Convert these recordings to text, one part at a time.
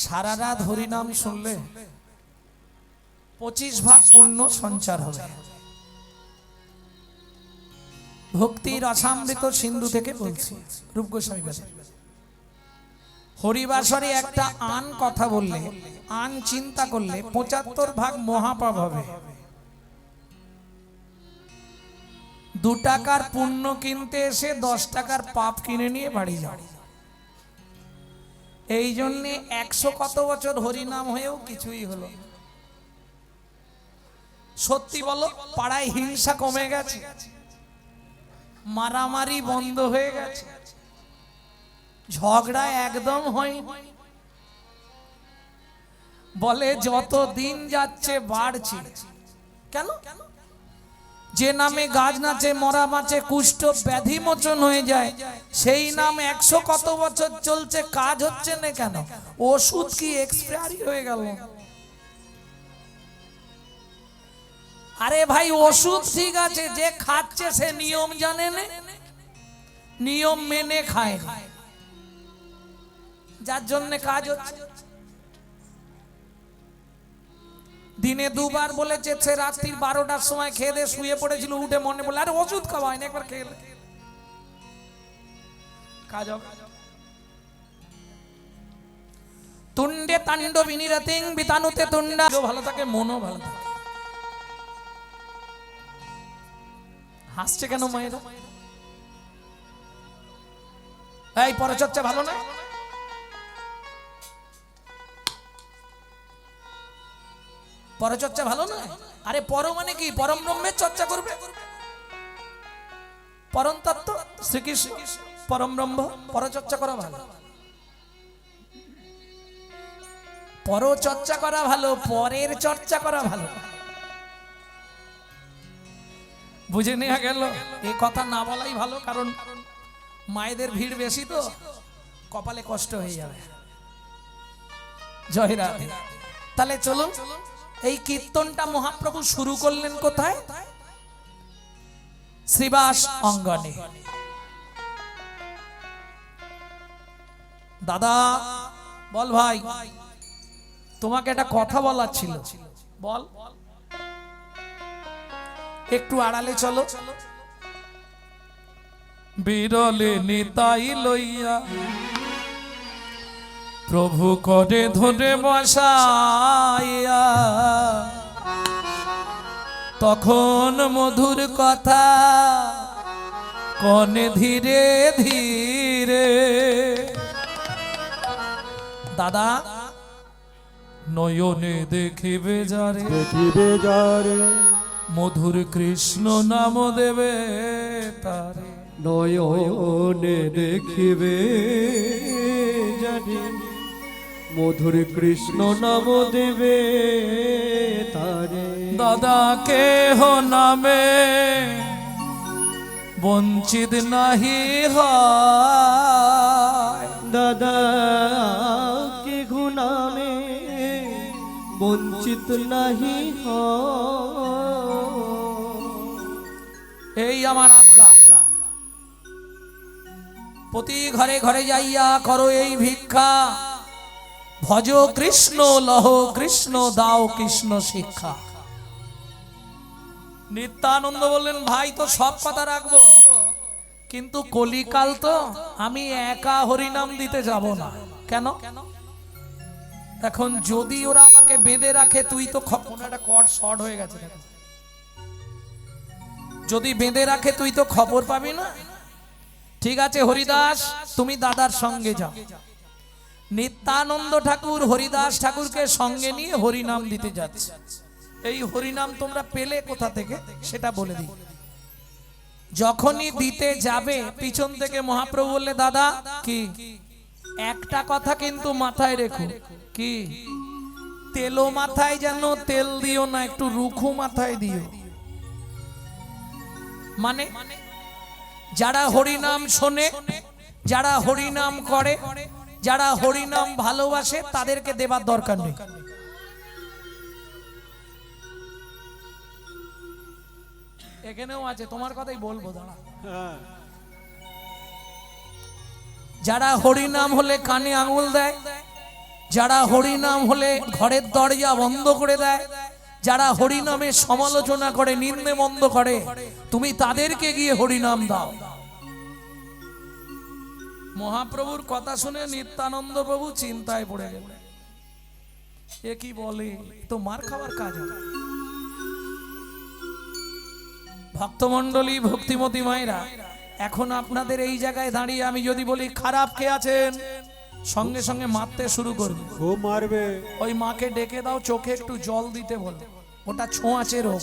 সারা রাত হরিনাম শুনলে 25 ভাগ পুণ্য সঞ্চার হবে। ভক্তির রসামৃত সিন্ধু থেকে বলছি, রূপ গোস্বামী বলেন হরিবাসরে একটা আন কথা বললে, আন চিন্তা করলে 75 ভাগ মহাপাপ হবে। 2 টাকার পুণ্য কিনতে এসে 10 টাকার পাপ কিনে নিয়ে বাড়ি যাও। এই জন্যে 100 কত বছর হরিনাম হয়েও কিছুই হলো। সত্যি বলো, পাড়ায় হিংসা কমে গেছে, মারামারি বন্ধ হয়ে গেছে, ঝগড়া একদম হয়নি। বলে যত দিন যাচ্ছে বাড়ছে। কেন? যে নামে গাছ নাচে, মরা বাঁচে, কুষ্ঠ ব্যাধি মোচন হয়ে যায়, সেই নাম 100 কত বছর চলছে, কাজ হচ্ছে না কেন? ওষুধ কি এক্সপায়ারি হয়ে গেল? আরে ভাই, ওষুধ ঠিক আছে, যে খাচ্ছে সে নিয়ম জানে না, নিয়ম মেনে খায় না, যার জন্য কাজ হচ্ছে। দিনে 2 বার বলেছে, সে রাত্রি 12টার সময় খেয়ে দিয়ে শুয়ে পড়েছিল, উঠে মনে বলে আরে ওষুধ খাওয়াই না, একবার খেয়ে কাজ হবে। তুণ্ডে তাণ্ডবিনী রাতিং বিতানুতে তুণ্ডা, ভালো থাকে মনও ভালো থাকে। হাসছে কেন মায়েরা? এই পরচর্চা ভালো না? পরচর্চা ভালো না? আরে পর মানে কি? পরম ব্রহ্মের চর্চা করবে, পরম তত্ত্ব শ্রীকৃষ্ণ পরম ব্রহ্ম, পরচর্চা করা ভালো। পরচর্চা করা ভালো, পরের চর্চা করা ভালো। বুঝে নেওয়া গেল? এই কথা না বলাই ভালো, কারণ মায়েদের ভিড় বেশি তো কপালে কষ্ট হয়ে যাবে। জয় রাধে। তাহলে চলুন, এই কীর্তনটা মহাপ্রভু শুরু করলেন কোথায়? শ্রীবাস অঙ্গনে। দাদা বল ভাই, তোমাকে একটা কথা বলার ছিল, বল। একটু আড়ালে চলো। বিরলে নিতাই লইয়া প্রভু করে ধরে বসাইয়া, তখন মধুর কথা কনে ধীরে ধীরে। দাদা নয়নে দেখিবে যারে, দেখিবে যারে, মধুর কৃষ্ণ নাম দেবে তারে। নয়নে দেখিবে যারে, মধুর কৃষ্ণ নাম দেবে তারে। দাদা কেহ নামে বঞ্চিত নাহি হয়, দাদা কেহ নামে বঞ্চিত নাহি হয়। এই আমার আজ্ঞা। প্রতি ঘরে ঘরে যাইয়া করো এই ভিক্ষা, ভজ কৃষ্ণ লহ কৃষ্ণ দাও কৃষ্ণ শিক্ষা। নিত্যানন্দ বললেন ভাই তো সব কথা রাখবো, কিন্তু কলিকাল তো, আমি একা হরিনাম দিতে যাব না। কেন? এখন যদি ওরা আমাকে বেঁধে রাখে, তুই তো কোনো একটা কর্ড শর্ট হয়ে গেছে, যদি বেঁধে রাখে তুই তো খবর পাবি না। ঠিক আছে হরিদাস, তুমি দাদার সঙ্গে যাও। নিত্যানন্দ ঠাকুর হরিদাস ঠাকুরকে সঙ্গে নিয়ে হরিনাম দিতে যাচ্ছে। এই হরিনাম তোমরা পেলে কোথা থেকে সেটা বলে দিই। যখনই দিতে যাবে, পিছন থেকে মহাপ্রভু বললে দাদা কি, একটা কথা কিন্তু মাথায় রেখো। কি? তেলো মাথায় যেন তেল দিও না, একটু রুখু মাথায় দিও। মানে যারা হরিনাম শোনে, যারা হরিনাম করে, যারা হরিনাম ভালোবাসে, তাদেরকে দেবার দরকার নেই। এখানেও আছে, তোমার কথাই বলবো, দাঁড়া। যারা হরিনাম হলে কানে আঙুল দেয়, যারা হরিনাম হলে ঘরের দরজা বন্ধ করে দেয়, যারা হরিনামের সমালোচনা করে, নিন্দে মন্দ করে, তুমি তাদেরকে গিয়ে হরিনাম দাও। মহাপ্রভুর কথা শুনে নিত্যানন্দ প্রভু চিন্তায় পড়ে গেলেন। এ কি বলে, তো মার খাওয়ার কাজ হবে। ভক্তমণ্ডলী, ভক্তিমতী মায়েরা, এখন আপনাদের এই জায়গায় দাঁড়িয়ে আমি যদি বলি খারাপ কে আছেন, সঙ্গে সঙ্গে মারতে শুরু করবে। ও মারবে। ওই মাকে ডেকে দাও, চোখে একটু জল দিতে বলো, ওটা ছোঁয়াচে রোগ।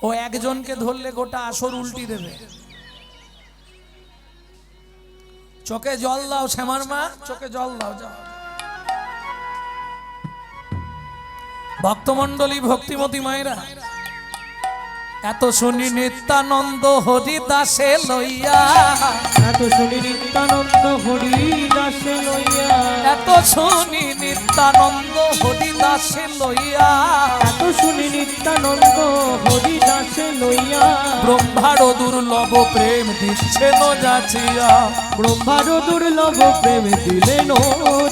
ও একজনকে ধরলে গোটা আসর উল্টি দেবে। চোখে জল দাও, শ্যামার মা, চোখে জল দাও, যাও। ভক্তমণ্ডলী, ভক্তিমতী মায়েরা, এত শুনি নিত্যানন্দ হরিদাসে লইয়া, এত শুনি নিত্যানন্দ হরিদাসে লইয়া, এত শুনি নিত্যানন্দ হরিদাসে লইয়া, এত শুনি নিত্যানন্দ হরিদাসে লইয়া, ব্রহ্মার দুর্লভ প্রেম দিচ্ছে ন যাচিয়া, ব্রহ্মার দুর্লভ প্রেম দিলেন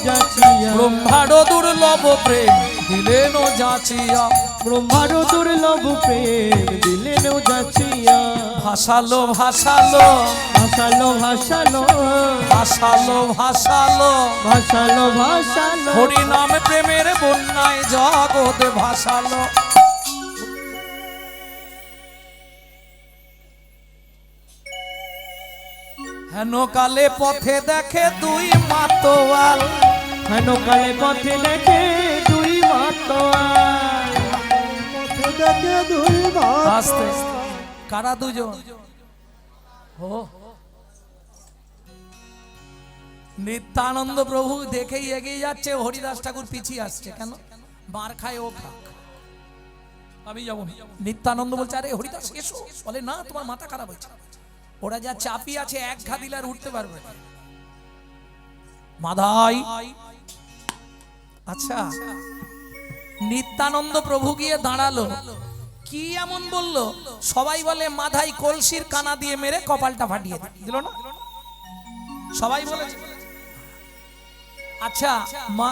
যাচিয়া, ব্রহ্মার দুর্লভ প্রেম দিলেন যাচিয়া, ব্রহ্মার দুর্লভ প্রেম দিলেন যাচিয়া, ভাসালো ভাসালো ভাসালো ভাসালো ভাসালো ভাসালো ভাসালো ভাসালো, হরি নামে প্রেমের বন্যায় জগৎ ভাসালো। হেন কালে পথে দেখে দুই মাতোয়াল, হেন কালে পথে দেখে দুই মাতোয়াল, পথে দেখে দুই ভাত। আস্তে কারা দুজন? ও নিত্যানন্দ প্রভু দেখেই এগিয়ে যাচ্ছে, হরিদাস ঠাকুর পিছিয়ে আসছে। কেন? মার খায় ও খাক, আমি যাবো না। নিত্যানন্দ বলছে আরে হরিদাস এসো, বলে না তোমার মাথা খারাপ হয়েছে। ওরা যা চাপি আছে, এক ঘা দিলে আর উঠতে পারবে না। মাধাই, আচ্ছা নিত্যানন্দ প্রভু গিয়ে দাঁড়ালো, কি এমন বলল? সবাই বলে মাধাই কলসির কানা দিয়ে মেরে কপালটা ফাটিয়ে দিল না, সবাই বলেছে। আচ্ছা মা,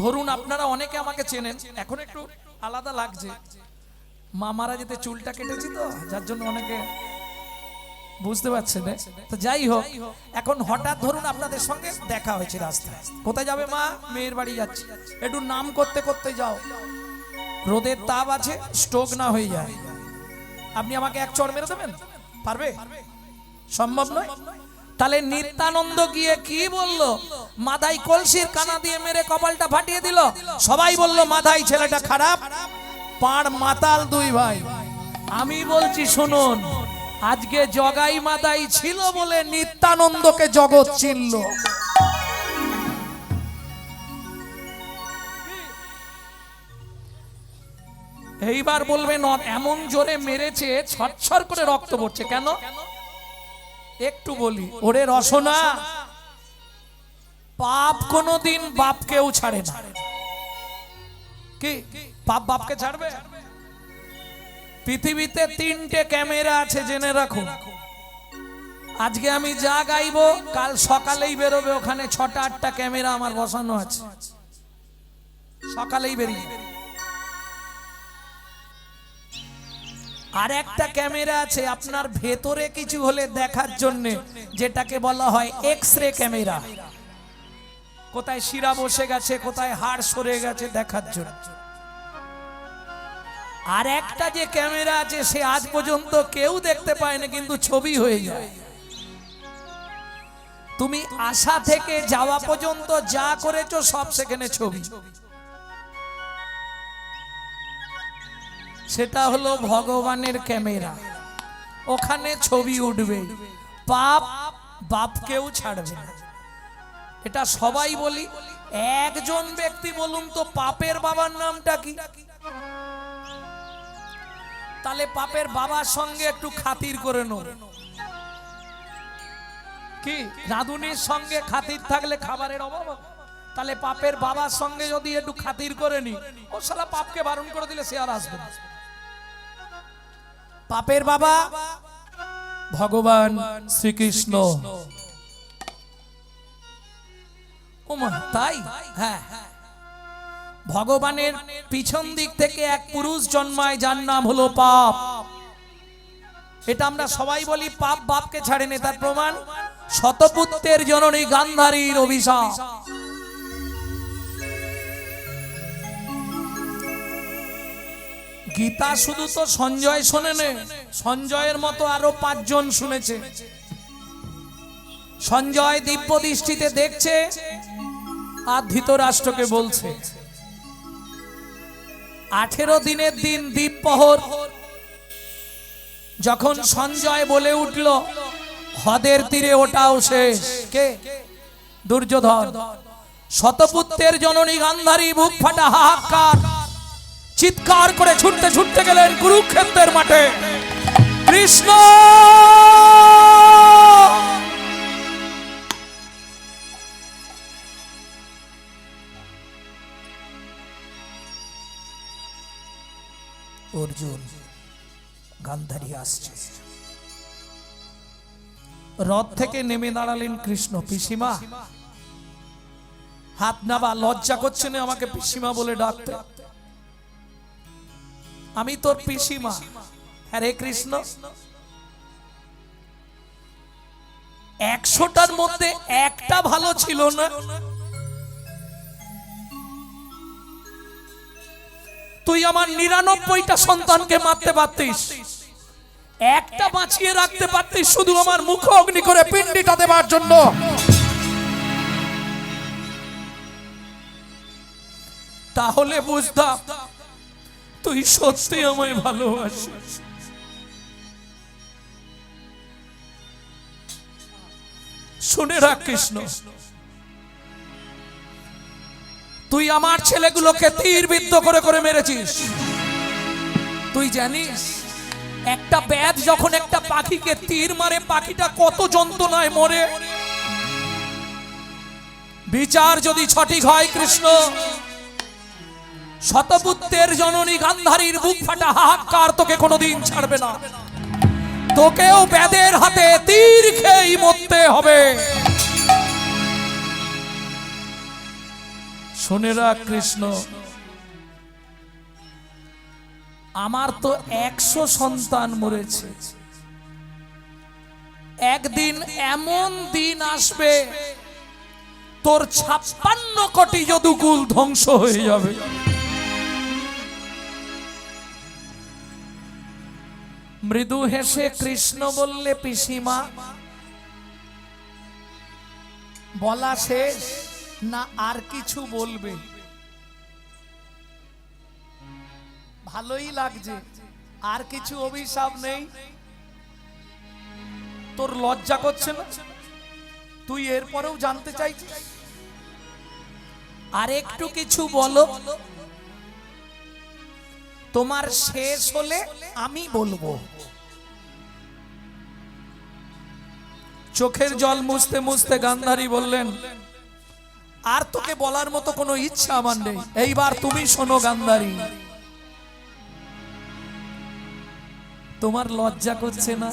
ধরুন আপনারা অনেকে আমাকে চেনেন, এখন একটু আলাদা লাগছে, মা মারা যেতে চুলটা কেটেছি তো, যার জন্য অনেকে বুঝতে পারছেন। তো যাই হোক, এখন হঠাৎ ধরুন আপনাদের সঙ্গে দেখা হয়েছে রাস্তায়, কোথায় যাবে মা? মেয়ের বাড়ি যাচ্ছি। একটু নাম করতে করতে যাও, রোদের তাপ আছে, স্ট্রোক না হয়ে যায়। আপনি আমাকে এক চড় মেরে দেবেন? পারবে? সম্ভব নয়। তাহলে নিত্যানন্দ গিয়ে কি বলল? মাধাই কলসির কানা দিয়ে মেরে কপালটা ফাটিয়ে দিল। সবাই বলল মাধাই ছেলেটা খারাপ, পাড় মাতাল দুই ভাই। আমি বলছি শুনুন, আজকে জগাই মাদাই ছিল বলে নিত্যানন্দকে জগৎ চিনল। এইবার বলবেন এমন জোরে মেরেছে ছটছর করে রক্ত পড়ছে কেন? একটু বলি, ওরে রসনা, পাপ কোনোদিন বাপকেও ছাড়ে না। কি পাপ বাপকে ছাড়বে? পৃথিবীতে 3টে ক্যামেরা আছে, জেনে রাখুন। আজকে আমি যা গাইবো কাল সকালেই বেরোবে, ওখানে 6টা-8টা ক্যামেরা আমার বসানো আছে, সকালেই বেরিয়ে। আর একটা ক্যামেরা আছে আপনার ভেতরে কিছু হলে দেখার জন্য, যেটাকে বলা হয় এক্স-রে ক্যামেরা। কোথায় শিরা বসে গেছে, কোথায় হাড় সরে গেছে দেখার জন্য। আর একটা যে ক্যামেরা আছে সে আজ পর্যন্ত কেউ দেখতে পায় না, কিন্তু ছবি হয়ে যায়। তুমি আসা থেকে যাওয়া পর্যন্ত যা করেছো সব সেখানে ছবি। সেটা হলো ভগবানের ক্যামেরা, ওখানে ছবি উঠবে। পাপ বাপকেও ছাড়বে না, এটা সবাই বলি। একজন ব্যক্তি বলুন তো, পাপের বাবার নামটা কি? তাহলে পাপের বাবার সঙ্গে একটু খাতির করে নেব। কি রাধুনির সঙ্গে খাতির থাকলে খাবারের অভাব হবে? তাহলে পাপের বাবার সঙ্গে যদি একটু খাতির করে নি, ও শালা পাপকে বারণ করে দিলে সে আর আসবে না। পাপের বাবা ভগবান শ্রীকৃষ্ণ, ওমা তাই? হ্যাঁ, ভগবানের পিছন দিক থেকে এক পুরুষ জন্মায় যার নাম হলো পাপ। এটা আমরা সবাই বলি পাপ বাপকে ছাড়েনি, তার প্রমাণ শতপুত্রের জননী গান্ধারীর অভিশাপ। গীতা শুধু তো সঞ্জয় শোনেনি, সঞ্জয়ের মতো আরো 5 জন শুনেছে। সঞ্জয় দিব্য দৃষ্টিতে দেখছে আর ধৃতরাষ্ট্রকে বলছে 18 দিনের দিন দ্বীপপহর যখন সঞ্জয় বলে উঠল হ্রদের তীরে ওটাও শেষ। কে? দুর্যোধন। শতপুত্রের জননী গান্ধারী বুক ফাটা হাহাকার, চিৎকার করে ছুটতে ছুটতে গেলেন কুরুক্ষেত্রের মাঠে। কৃষ্ণ অর্জুন, গান্ধারী আসছে। রথ থেকে নেমে দাঁড়ালেন কৃষ্ণ। পিসিমা, হাত নাবা, লজ্জা করছে না আমাকে পিসিমা বলে ডাকতে? আমি তোর পিসিমা। হরে কৃষ্ণ, 100টার মধ্যে একটা ভালো ছিল না? তুই আমার 99টা সন্তানকে মারতে পারতিস, একটা বাঁচিয়ে রাখতে পারতিস শুধু আমার মুখ অগ্নি করে পিণ্ডিটা দেবার জন্য। তাহলে বুঝতাম তুই সত্যি আমায় ভালোবাসিস। শুনে রাখ কৃষ্ণ, তুই আমার ছেলেগুলোকে তীর বিদ্ধ করে করে মেরেছিস। তুই জানিস একটা ব্যাধ যখন একটা পাখিকে তীর মারে পাখিটা কত যন্ত্রণায় মরে? বিচার যদি সঠিক হয় কৃষ্ণ, শতপুত্রের জননী গান্ধারীর বুক ফাটা হাহাকার তোকে কোনোদিন ছাড়বে না। তোকেও ব্যাধের হাতে তীর খেয়েই মরতে হবে। শুনে রাখ কৃষ্ণ, আমার তো 100 সন্তান মরেছে, একদিন এমন দিন আসবে তোর 56 কোটি যদুকুল ধ্বংস হয়ে যাবে। মৃদু হেসে কৃষ্ণ বললে, পিসিমা বলা শেষ না আর কিছু বলবে? ভালোই লাগছে, আর কিছু অভিশাপ নেই? তোর লজ্জা করছে না? তুই এরপরেও জানতে চাইছিস? আর একটু কিছু বলো, তোমার শেষ হলে আমি বলবো। চোখের জল মুছতে মুছতে গান্ধারী বললেন, আর তোকে বলার মতো কোনো ইচ্ছা আমার নেই, এইবার তুমি শোনো গান্ধারী। তোমার লজ্জা করছে না?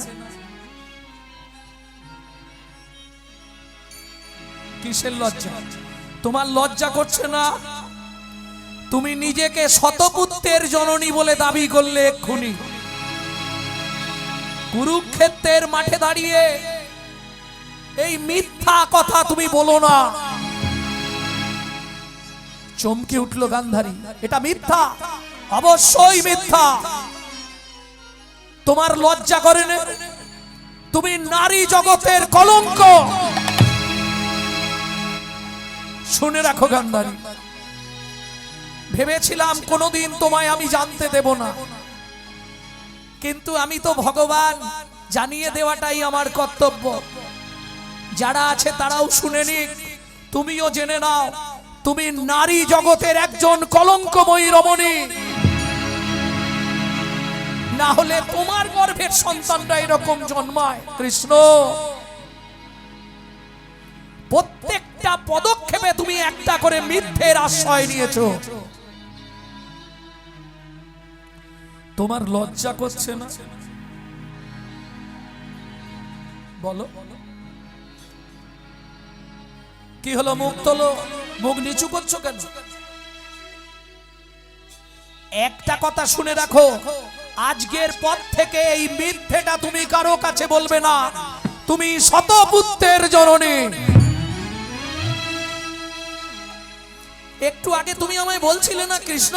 কিসের লজ্জা? তোমার লজ্জা করছে না? তুমি নিজেকে শতপুত্রের জননী বলে দাবি করলে এক্ষুনি। কুরুক্ষেত্রের মাঠে দাঁড়িয়ে এই মিথ্যা কথা তুমি বলো না। চমকে উঠল গান্ধারী, এটা মিথ্যা, অবশ্যই মিথ্যা। তোমার লজ্জা করে না? তুমি নারী জগতের কলঙ্ক। শুনে রাখো গান্ধারী, ভেবেছিলাম কোনোদিন তোমায় আমি জানতে দেব না, কিন্তু আমি তো ভগবান, জানিয়ে দেওয়াটাই আমার কর্তব্য। যারা আছে তারাও শুনে নিক, তুমিও জেনে নাও, তুমি নারী জগতের একজন কলঙ্কময়ী রমণী। না হলে তোমার গর্ভের সন্তানটা এরকম জন্মায়। কৃষ্ণ, প্রত্যেকটা পদক্ষেপে তুমি একটা করে মিথ্যের আশ্রয় নিয়েছো। তোমার লজ্জা করছে না? বলো। কি হলো? মুখ তোলো, মুখ নিচু করছো কেন? একটা কথা শুনে রাখো, আজকের পর থেকে এই মিথ্যেটা তুমি কারো কাছে বলবে না। তুমি শতপুত্রের জননী। একটু আগে তুমি আমায় বলছিলে না, কৃষ্ণ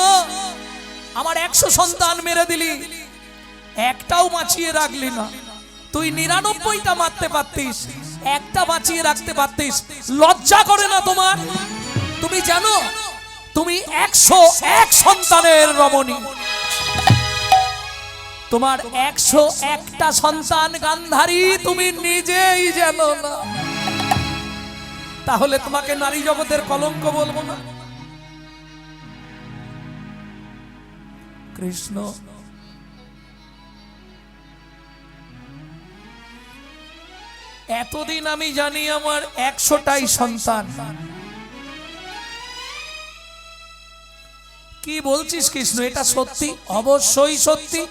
আমার 100 সন্তান মেরে দিলি, একটাও বাঁচিয়ে রাখলি না। তুই 99টা মারতে পারতিস, একটা বাঁচিয়ে রাখতে পারতিস। লজ্জা করে না তোমার? তুমি জানো তুমি 101 সন্তানের রমণী। তোমার 101টা সন্তান গান্ধারী তুমি নিজেই জানো না, তাহলে তোমাকে নারী জগতের কলঙ্ক বলবো না? কৃষ্ণ এতদিন আমি জানি আমার 100টাই সন্তান। কি বলছিস কৃষ্ণ? এটা সত্যি? অবশ্যই সত্যি।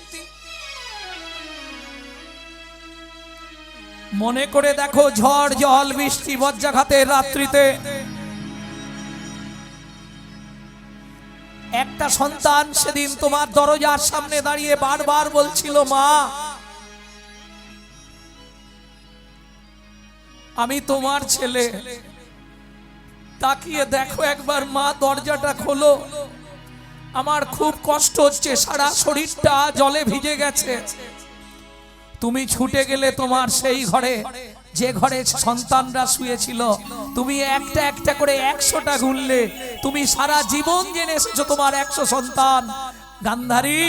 মনে করে দেখো, ঝড় জল বৃষ্টি বজ্রাঘাতের রাত্রিতে একটা সন্তান সেদিন তোমার দরজার সামনে দাঁড়িয়ে বারবার বলছিল, মা আমি তোমার ছেলে। তাকিয়ে দেখো একবার, মা দরজাটা খোলো, আমার খুব কষ্ট হচ্ছে, সারা শরীরটা জলে ভিজে গেছে। তুমি ছুটে গেলে তোমার সেই ঘরে, যে ঘরে সন্তানরা শুয়েছিল, তুমি একটা একটা করে 100টা গুনলে। তুমি সারা জীবন জেনে এসেছো তোমার 100 সন্তান। গান্ধারী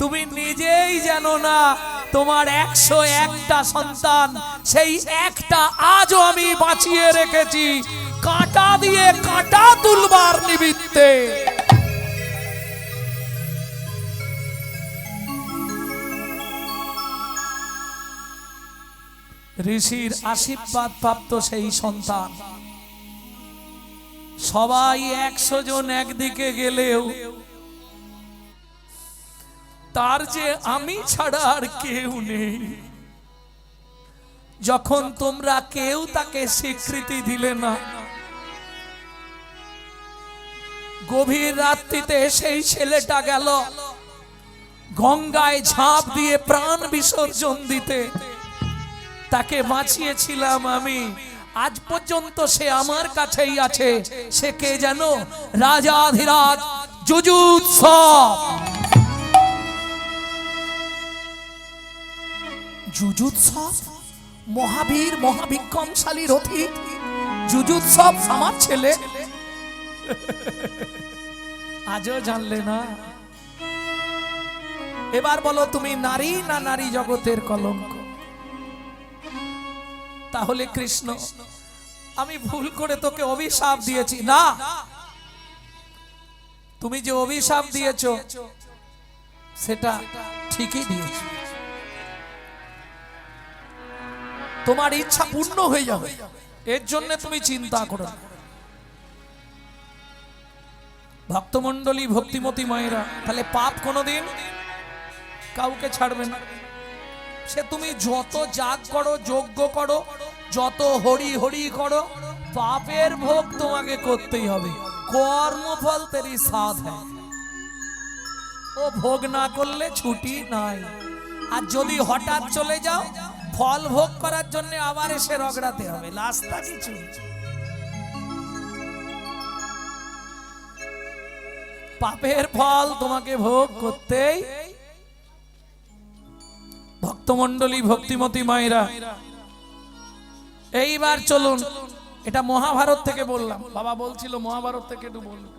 তুমি নিজেই জানো না তোমার 101টা সন্তান, সেই একটা আজও আমি বাঁচিয়ে রেখেছি কাঁটা দিয়ে কাঁটা তুলবার নিমিত্তে। ঋষির আশীর্বাদ প্রাপ্ত সেই সন্তান। সবাই 100 জন একদিকে গেলেও তার যে আমি ছাড়া আর কেউ নেই। যখন তোমরা কেউ তাকে স্বীকৃতি দিলে না, গভীর রাত্রিতে সেই ছেলেটা গেল গঙ্গায় ঝাঁপ দিয়ে প্রাণ বিসর্জন দিতে। তাকে বাঁচিয়েছিলাম আমি, আজ পর্যন্ত সে আমার কাছেই আছে। সে কে জানো? রাজাধিরাজ যুযুৎসব। যুযুৎসব মহাবীর মহাবিক্রমশালী রথী যুযুৎসব আমার ছেলে। আজও জানলে না? এবার বলো, তুমি নারী না নারী জগতের কলঙ্ক? তাহলে কৃষ্ণ আমি ভুল করে তোকে অভিশাপ দিয়েছি না? তুমি যে অভিশাপ দিয়েছো সেটা ঠিকই দিয়েছো। তোমার ইচ্ছা পূর্ণ হয়ে যাবে, এর জন্য তুমি চিন্তা করো না। ভক্তমণ্ডলী ভক্তিমতী মায়েরা, তাহলে পাপ কোনোদিন কাউকে ছাড়বে না। সে তুমি যত যাগ করো, যজ্ঞ করো, যত হরি হরি করো, পাপের ভোগ তোমাকে করতেই হবে। কর্মফল তেরি সাথ হ্যায়, ও ভোগ না করলে ছুটি নাই। আর যদি হঠাৎ চলে যাও, ফল ভোগ করার জন্য আবার এসে রগড়াতে হবে, রাস্তা কিছু। পাপের ফল তোমাকে ভোগ করতেই। ভক্তমণ্ডলী ভক্তিমতী মায়েরা, এইবার চলুন, এটা মহাভারত থেকে বললাম। বাবা বলছিল মহাভারত থেকে একটু বলুন,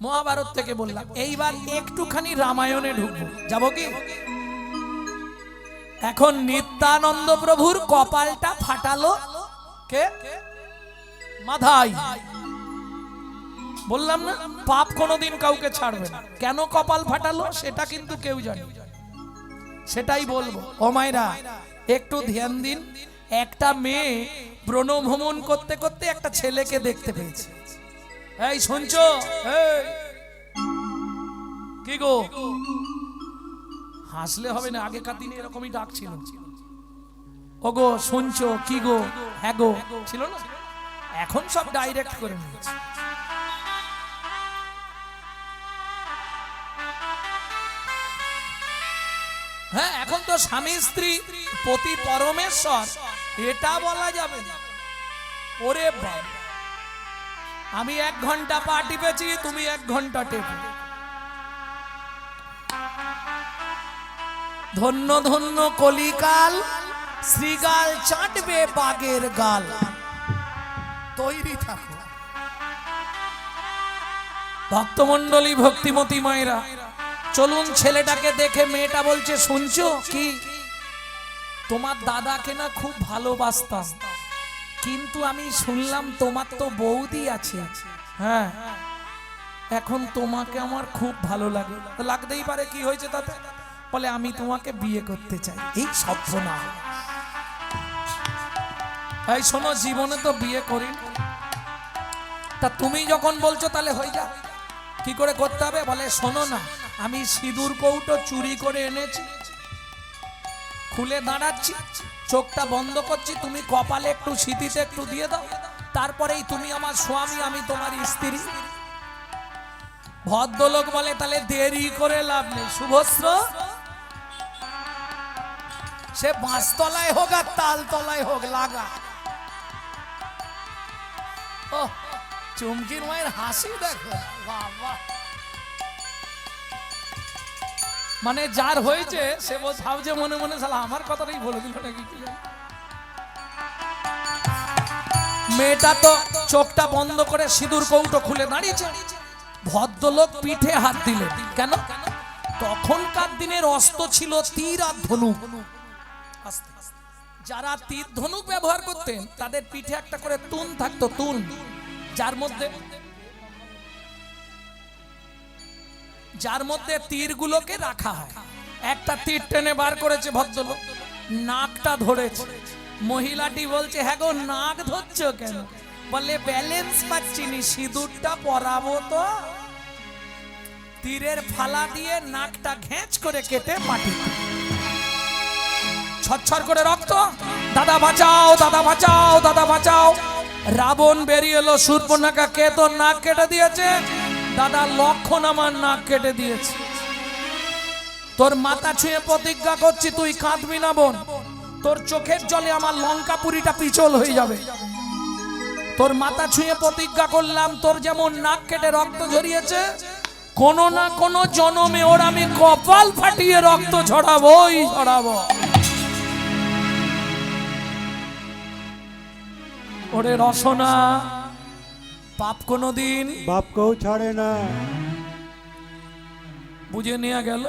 মহাভারত থেকে বললাম। এইবার একটুখানি রামায়ণে ঢুকবো, যাবো কি? এখন নিত্যানন্দ প্রভুর কপালটা ফাটালো কে? মাধাই। বললাম না পাপ কোনোদিন কাউকে ছাড়বে না। কেন কপাল ফাটালো সেটা কিন্তু কেউ জানে, সেটাই বলবো। ও মায়েরা একটু ধ্যান দিন। একটা মেয়ে ব্রণভ্রমণ করতে করতে একটা ছেলেকে দেখতে পেয়েছে। এই শুনছো? কি গো? হাসলে হবে না, আগেকার দিনে এরকমই ডাক ছিল। ও গো শুনছো? কি গো? হ্যাঁ গো ছিল না? এখন সব ডাইরেক্ট করে নিয়েছে। হ্যাঁ, এখন তো স্বামী স্ত্রী পতি পরমেশ্বর, এটা বলা যাবে না। ওরে বাবা, আমি 1 ঘন্টা পা টিপেছি, তুমি 1 ঘন্টা টেপো। ধন্য ধন্য কলিকাল, শ্রীগাল চাটবে বাগের গাল। তৈরি থাকো ভক্তমণ্ডলী, ভক্তিমতী মায়েরা। চলুন ছেলেটাকে দেখে মেয়েটা বলছে, শুনছো কি, তোমার দাদাকে না খুব ভালোবাসতাম, কিন্তু আমি শুনলাম তোমার তো বৌদি আছে। হ্যাঁ, এখন তোমাকে আমার খুব ভালো লাগে। লাগতেই পারে, কি হয়েছে তাতে? বলে আমি তোমাকে বিয়ে করতে চাই। এই সভ্য না, এই শোনো, জীবনে তো বিয়ে করি, তা তুমি যখন বলছো তাহলে হয়ে যা। কি করে করতে হবে? বলে শোনো না, আমি সিঁদুর কৌটো চুরি করে এনেছি, খুলে দাঁড়াচ্ছি, চোখটা বন্ধ করছি, তুমি কপালে একটু সিঁথিতে একটু দিয়ে দাও, তারপরেই তুমি আমার স্বামী, আমি তোমার স্ত্রী। ভদ্রলোক বলে তাহলে দেরি করে লাভ নেই, শুভশ্র সে বাঁশতলায় হোক আর তালতলায় হোক, লাগা। ও চুমকির মায়ের হাসি দেখো, বাবা। মানে যার হয়েছে সে ভাবছে মনে মনে, শালা আমার কথাটাই বলে দিল নাকি। মেয়েটা তো চোখটা বন্ধ করে সিঁদুর কৌটো খুলে দাঁড়িয়েছে। ভদ্রলোক পিঠে হাত দিলেন। কেন? তখনকার দিনের অস্ত্র ছিল তীর আর ধনুক। যারা তীর ধনুক ব্যবহার করতেন তাদের পিঠে একটা করে তুন থাকতো, তুন, যার মধ্যে তীরগুলোকে রাখা হয়। একটা তীর টেনে বার করেছে ভদ্রলোক, নাকটা ধরেছে। মহিলাটি বলছে, হ্যাঁ গো, নাক ধরছো কেন? বলে ব্যালেন্স পাচ্ছি নি, সিঁদুরটা পরাবো তো। তীরের ফালা দিয়ে নাকটা ঘেঁচ করে কেটে মাটি, ছচ্ছর করে রক্ত। দাদা বাঁচাও, দাদা বাঁচাও, দাদা বাঁচাও। রাবণ বেরিয়ে এলো, শূর্পণখা, কে তোর নাক কেটে দিয়েছে? দাদা লক্ষণ আমার নাক কেটে দিয়েছে। তোর মাথা ছুঁয়ে প্রতিজ্ঞা করছি তুই কাঁদবি না বোন, তোর চোখের জলে আমার লঙ্কাপুরীটা পিছল হয়ে যাবে। তোর মাথা ছুঁয়ে প্রতিজ্ঞা করলাম, তোর যেমন নাক কেটে রক্ত ঝরিয়েছে, কোনো না কোনো জনমে ওর আমি কপাল ফাটিয়ে রক্ত ঝরাবোই ঝরাবো। ওরে রসনা, পাপ কোনদিন বাপকেও ছাড়ে না। বুঝে নেওয়া গেল।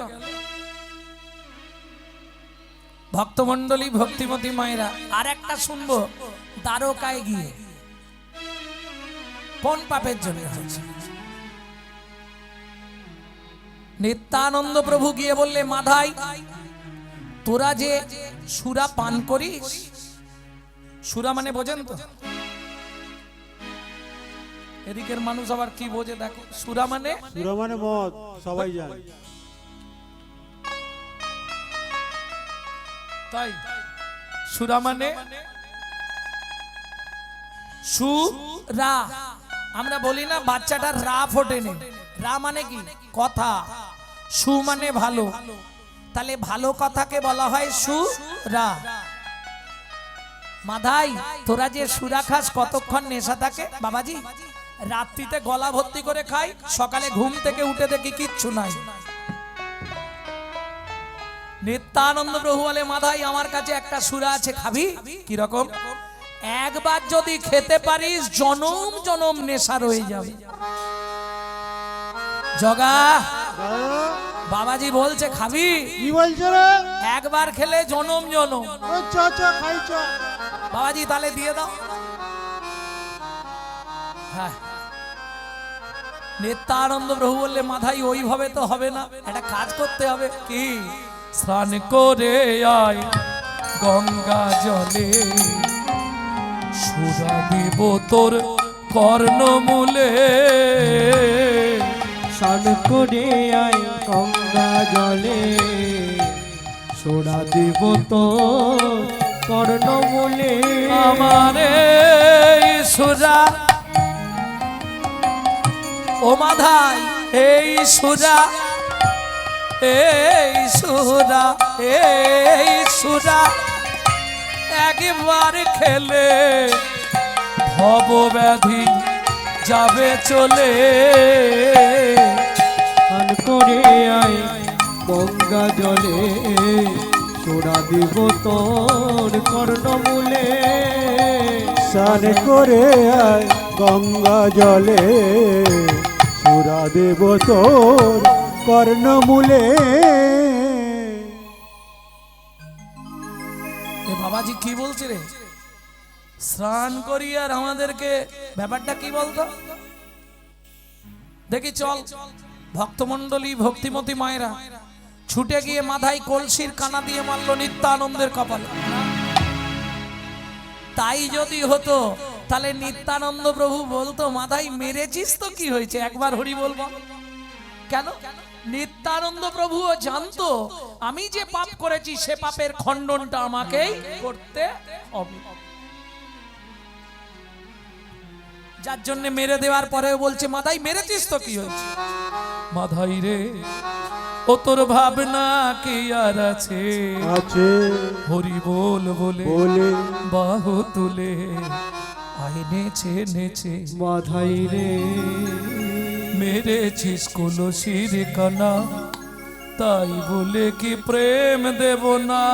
ভক্তমণ্ডলী, ভক্তিমতী মায়েরা, আর একটা শুনবো। দ্বারকায় গিয়ে কোন পাপের জন্য হয়েছে? নিত্যানন্দ প্রভু গিয়ে বললে, মাধাই, তোরা যে সুরা পান করিস, সুরা মানে বোঝেন তো? এদিকের মানুষ আবার কি বোঝে দেখো। সুরা মানে মদ, সবাই জানে। তাই সুরা মানে সুরা। আমরা বলি না বাচ্চাটার রা ফোটেনি। রা মানে কি? কথা। সু মানে ভালো, তাহলে ভালো কথাকে বলা হয় সুরা। মাধাই, তোরা যে সুরা খাস কতক্ষণ নেশা থাকে? বাবাজি, রাত্রিতে গলা ভর্তি করে খাই, সকালে ঘুম থেকে উঠে দেখি কিচ্ছু নাই। নিত্যানন্দ প্রভু বলে, মাধাই, আমার কাছে একটা সুরা আছে, খাবি? কি রকম? একবার যদি খেতে পারিস জনম জনম নেশা রয়ে যাবে। জগা, বাবাজি বলছে খাবি? কি বলছে রে? একবার খেলে জনম জনম। খাই চ। বাবাজি তাহলে দিয়ে দাও। হ্যাঁ। নিত্যানন্দ প্রভু বললে, মাধাই ওইভাবে তো হবে না, একটা কাজ করতে হবে। কি? স্নান করে আয় গঙ্গা জলে, সুরা দিব তোর কর্ণমূলে। স্নান করে আয় গঙ্গা জলে, সোনা দিব তো কর্ণমূলে আমার এই সুরা ও মাধাই এই সুরা এই সুরা এই সুরা একবার খেলে ভব ব্যাধি যাবে চলে। স্নান করে আয় গঙ্গা জলে চোরা দিব তোর কর্ণমূলে। স্নান করে আয় গঙ্গা জলে সুরা দেব তোর কর্ণমূলে। এ বাবাজি কি বলছে রে? স্নান করি আর আমাদেরকে ব্যাপারটা কি বলতো দেখি। চল ভক্তমণ্ডলী ভক্তিমতী মায়েরা ছুটে গিয়ে মাথায় কলসির কানা দিয়ে মারল নিত্যানন্দের কপালে। তাই যদি হতো তাহলে নিত্যানন্দ প্রভু বলতো মাথায় মেরেছিস তো কি হয়েছে, একবার হরি বলবো কেন? নিত্যানন্দ প্রভুও জানতো আমি যে পাপ করেছি সে পাপের খণ্ডনটা আমাকেই করতে হবে, যার জন্য মেরে দেওয়ার পরেও বলছে মাথায় মেরেছিস তো কি হয়েছে। মাথায় রে ও তোর ভাবনা কি আর আছে, আছে হরি বল বলে বলে বাহু তুলে আয় নেছে নেছে। মাধাই রে মেরেছিস কলসির কানা তাই বলে কি প্রেম দেব না,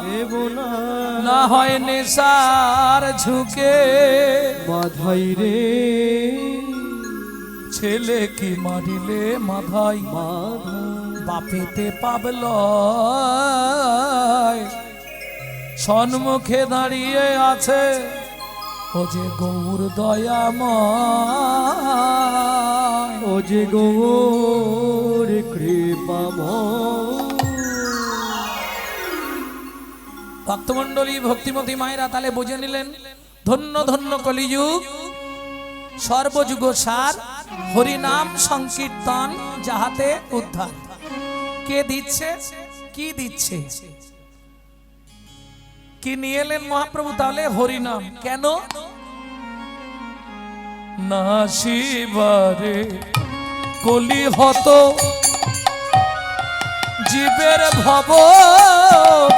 দেব না। না হয় নেশার ঝুঁকে। মাধাই রে ছেলে কি মারিলে মাধাই বাপেতে পাবল, সম্মুখে দাঁড়িয়ে আছে ও যে গৌর দয়াময়, ও যে গৌর কৃপাময়। ভক্তমণ্ডলী ভক্তিমতী মায়েরা তাহলে বুঝে নিলেন ধন্য ধন্য কলিযুগ সর্বযুগ সার হরিনাম সংকীর্তন যাহাতে উদ্ধার। কে দিচ্ছে কি দিচ্ছে কি নিয়ে এলেন মহাপ্রভু? তাহলে হরিনাম কেন? না শিবারে কলি হত জীবের ভব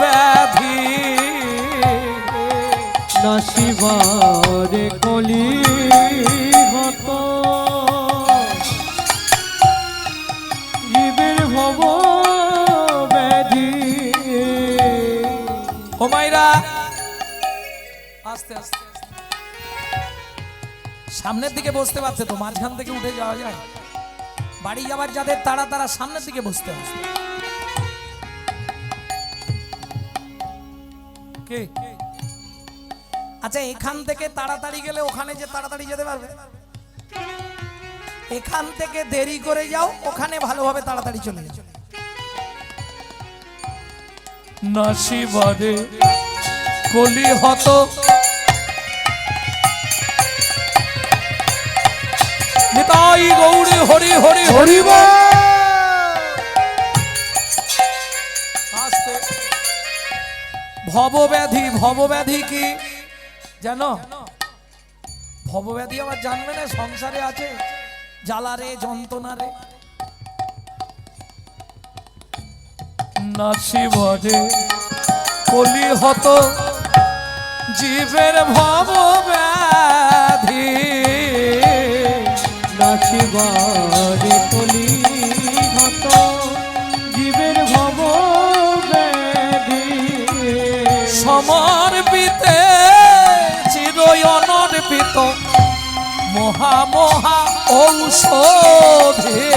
ব্যাধি, না শিবারে কলি হত জীবের ভব ব্যাধি। ও মাইরা আস্তে আস্তে সামনের দিকে বসতে পারছে তো, মাঝখান থেকে উঠে যাওয়া যায়? বাড়ি যাবার যাদের তারা তারা সামনের দিকে বসতে হবে। কে আচ্ছা এখান থেকে তাড়াতাড়ি গেলে ওখানে যে তাড়াতাড়ি যেতে পারবে? এখান থেকে দেরি করে যাও, ওখানে ভালোভাবে তাড়াতাড়ি চলে যাও। নাসিবারে কলি হত নিতাই গৌরী হরি হরি হরি বল। আস্তে ভবব্যাধি, ভবব্যাধি কি জানো? ভবব্যাধি আবার জানবে না, সংসারে আছে জ্বালারে যন্ত্রণারে। নাসিবরে কলি হত জীবের ভবব্যাধি, না শিবারে কলি হত জীবের ভব ব্যাধি। সমর্পিতে চির অনর্পিত মহা মহা ঔষধে,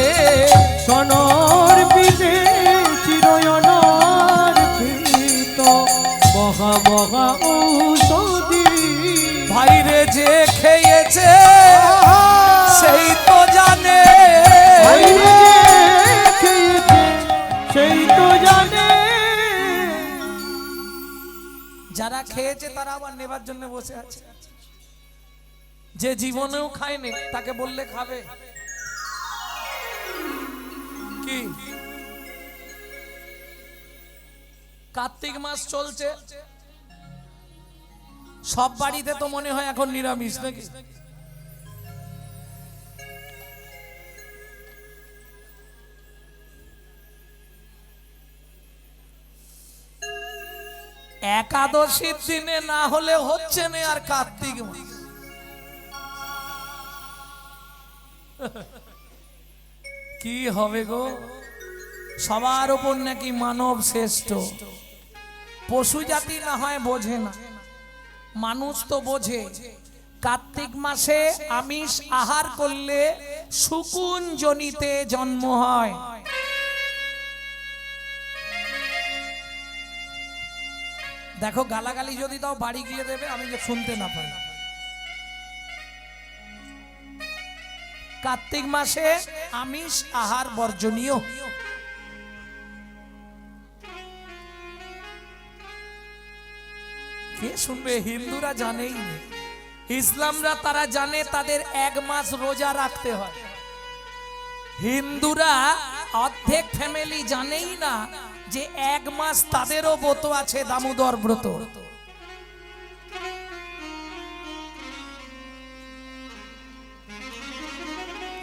সনর্পিতে চিরয়নর্পিত মহা মহা ঔষধি। ভাইরে যে খেয়েছে সেই তো জানে, ভাইরে যে খেয়েছে সেই তো জানে। যারা খেয়েছে তারা আবার নেবার জন্য বসে আছে, যে জীবনেও খায়নি তাকে বললে খাবে কি? কার্তিক মাস চলছে, সব বাড়িতে তো মনে হয় এখন নিরামিষ নাকি? একাদশীর দিনে না হলে হচ্ছে না, আর কার্তিক মাস কি হবে গো? সবার উপর নাকি মানব শ্রেষ্ঠ। পশু জাতি না হয় বোঝে না, মানুষ তো বোঝে। কার্তিক মাসে আমিষ আহার করলে শুকুন জনিতে জন্ম হয়। দেখো, গালাগালি যদি দাও বাড়ি গিয়ে দেবে, আমি যে শুনতে না পাই। কার্তিক মাসে আমিষ আহার বর্জনীয়। কে শুনবে? হিন্দুরা জানেই না, ইসলামরা তারা জানে তাদের 1 মাস রোজা রাখতে হয়। হিন্দুরা অর্ধেক ফ্যামিলি জানেই না যে 1 মাস তাদেরও ব্রত আছে, দামোদর ব্রত।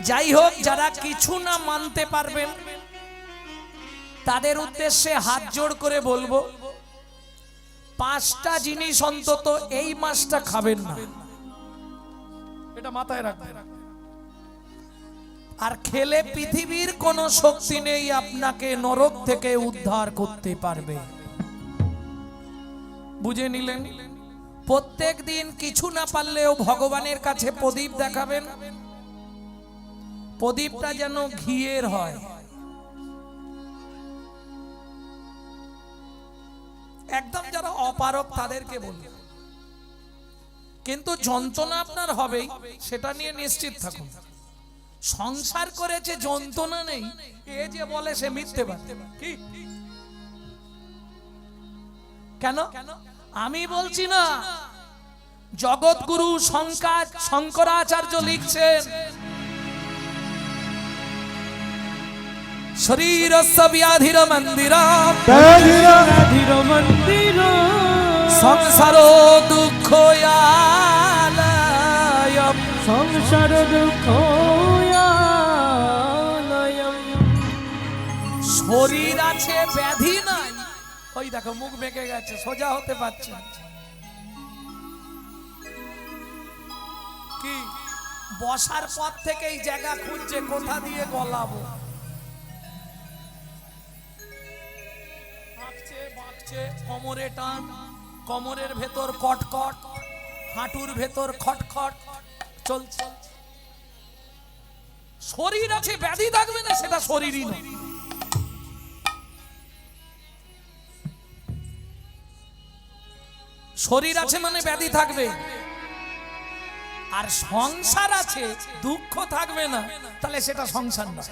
যাই হোক, যারা কিছু না মানতে পারবেন তাদের উদ্দেশ্যে হাত জোড় করে বলবো, 5টা জিনিস অন্তত এই মাসটা খাবেন না, এটা মাথায় রাখবেন। আর খেলে পৃথিবীর কোনো শক্তি নেই আপনাকে নরক থেকে উদ্ধার করতে পারবে। বুঝে নিলেন? প্রত্যেক দিন কিছু না পারলেও ভগবানের কাছে প্রদীপ দেখাবেন। প্রদীপটা যেন ঘিয়ের হয়। একদম যারা অপারক তাদেরকে বলি, কিন্তু যন্ত্রণা আপনার হবেই, সেটা নিয়ে নিশ্চিত থাকুন। সংসার করেছে যন্ত্রণা নেই, এ যে বলে সে মিথ্যে বলে। কি কেন? আমি বলছি না, জগৎগুরু শঙ্করাচার্য লিখছেন, শরীরস্য ব্যাধির মন্দিরম সংসার দুঃখয়ালয়ম সংসার দুঃখ। শরীর আছে, ব্যাধি নাই। ওই দেখো মুখ বেঁকে গেছে, সোজা হতে পারছে না। কি বসার পর থেকেই জায়গা খুঁজছে কোথা দিয়ে গলাবো। কোমরে টান, কোমরের ভেতর কটকট, হাঁটুর ভেতর খটখট চলছে। শরীর আছে, ব্যাধি থাকবে না, সেটা শরীরই নয়। শরীর আছে মানে ব্যাধি থাকবে। আর সংসার আছে, দুঃখ থাকবে না, তাহলে সেটা সংসার না।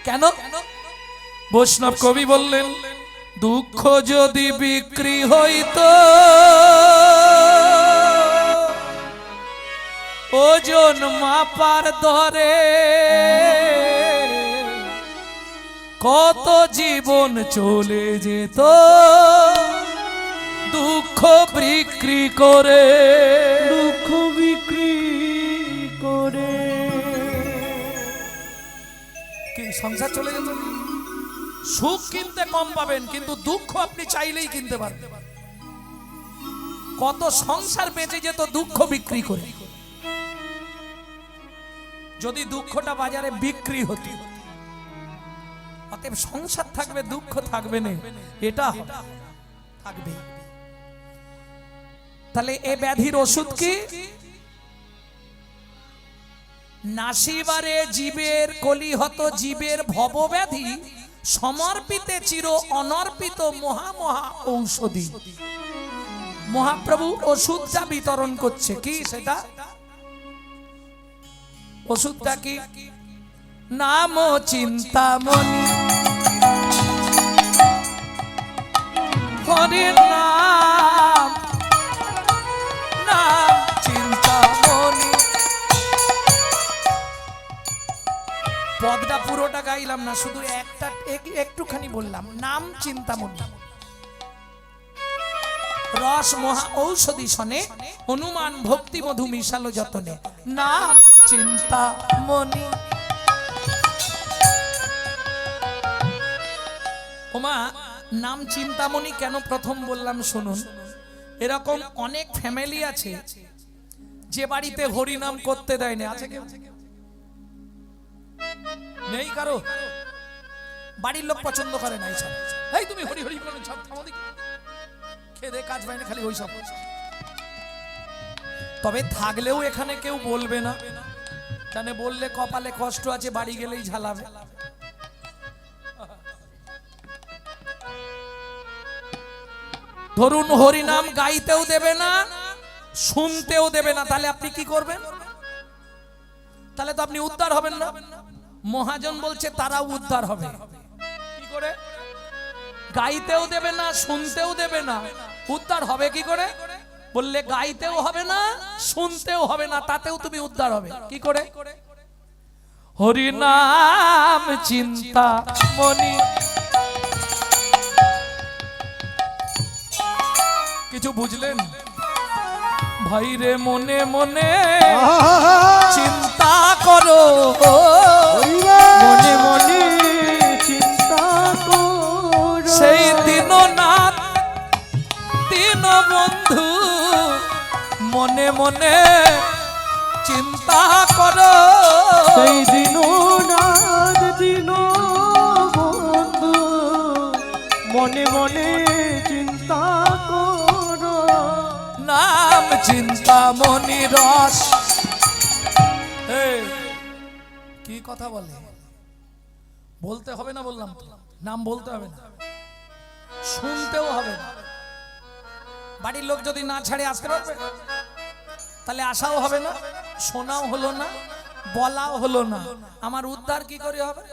কেন? বৈষ্ণব কবি বললেন, দুঃখ যদি বিক্রি হইতো ওজন মাপার ধরে, কত জীবন চলে যেত দুঃখ বিক্রি করে। দুঃখ বিক্রি করে কি সংসার চলে যেত? সুখ কিনতে কম পাবেন, কিন্তু দুঃখ আপনি চাইলেই কিনতে পারবেন। কত সংসার বেঁচে যেত দুঃখ বিক্রি করে, যদি দুঃখটা বাজারে বিক্রি হতো। অতএব সংসার থাকবে, দুঃখ থাকবে না, এটা থাকবে। তাহলে এ ব্যাধির ওষুধ কি? নাসিবারে জীবের কলিহত জীবের ভবব্যাধি, সমর্পিতে চির অনর্পিত মহা মহা ঔষধি। মহাপ্রভু ওষুধটা বিতরণ করছে। কি সেটা? ওষুধটা কি? নাম চিন্তামণি, হরির নাম, নাম চিন্তামণি। পদটা পুরোটা গাইলাম না, শুধু একটুখানি বললাম, নাম চিন্তামণি। রস মহা ঔষধি শনে, হনুমান ভক্তি মধু মিশালো যতনে, নাম চিন্তা মনি। ওমা, নাম চিন্তামণি কেন প্রথম বললাম শুনুন। এরকম অনেক ফ্যামিলি আছে যে বাড়িতে হরি নাম করতে দেয় না। আছে কেউ? নেই কারো? বাড়ির লোক পছন্দ করে না এইসব। এই তুমি হরি হরি বলো, সব থামো দেখি, খেয়ে দে কাজ পায় না, খালি ওইসব। তবে থাকলেও এখানে কেউ বলবে না, জানে বললে কপালে কষ্ট আছে, বাড়ি গেলেই ঝালাবে। ধরুন হরি নাম গাইতেও দেবে না, শুনতেও দেবে না, তাহলে আপনি কি করবেন? তাহলে তো আপনি উদ্ধার হবেন না। মহাজন বলছে তারাও উদ্ধার হবে। কি করে? গাইতেও দেবে না, শুনতেও দেবে না, উদ্ধার হবে কি করে? বললে গাইতেও হবে না, শুনতেও হবে না, তাতেও তুমি উদ্ধার হবে কি করে? হরি নাম চিন্তা মনি। কিছু বুঝলেন? ভাইরে মনে মনে চিন্তা করো, মনে মনে চিন্তা করো, সেই দীননাথ দীন বন্ধু মনে মনে চিন্তা করো, সেই দীননাথ দীন বন্ধু মনে মনে চিন্তা করো, নাম চিন্তা মনি রস। কি কথা বলে? বলতে হবে না বললাম তো, নাম বলতে হবে না, শুনতেও হবে না। বাড়ির লোক যদি না ছাড়ে আসতে পারবে, তাহলে আসাও হবে না, শোনাও হলো না, বলাও হলো না। আমার উদ্ধার কি করে হবে?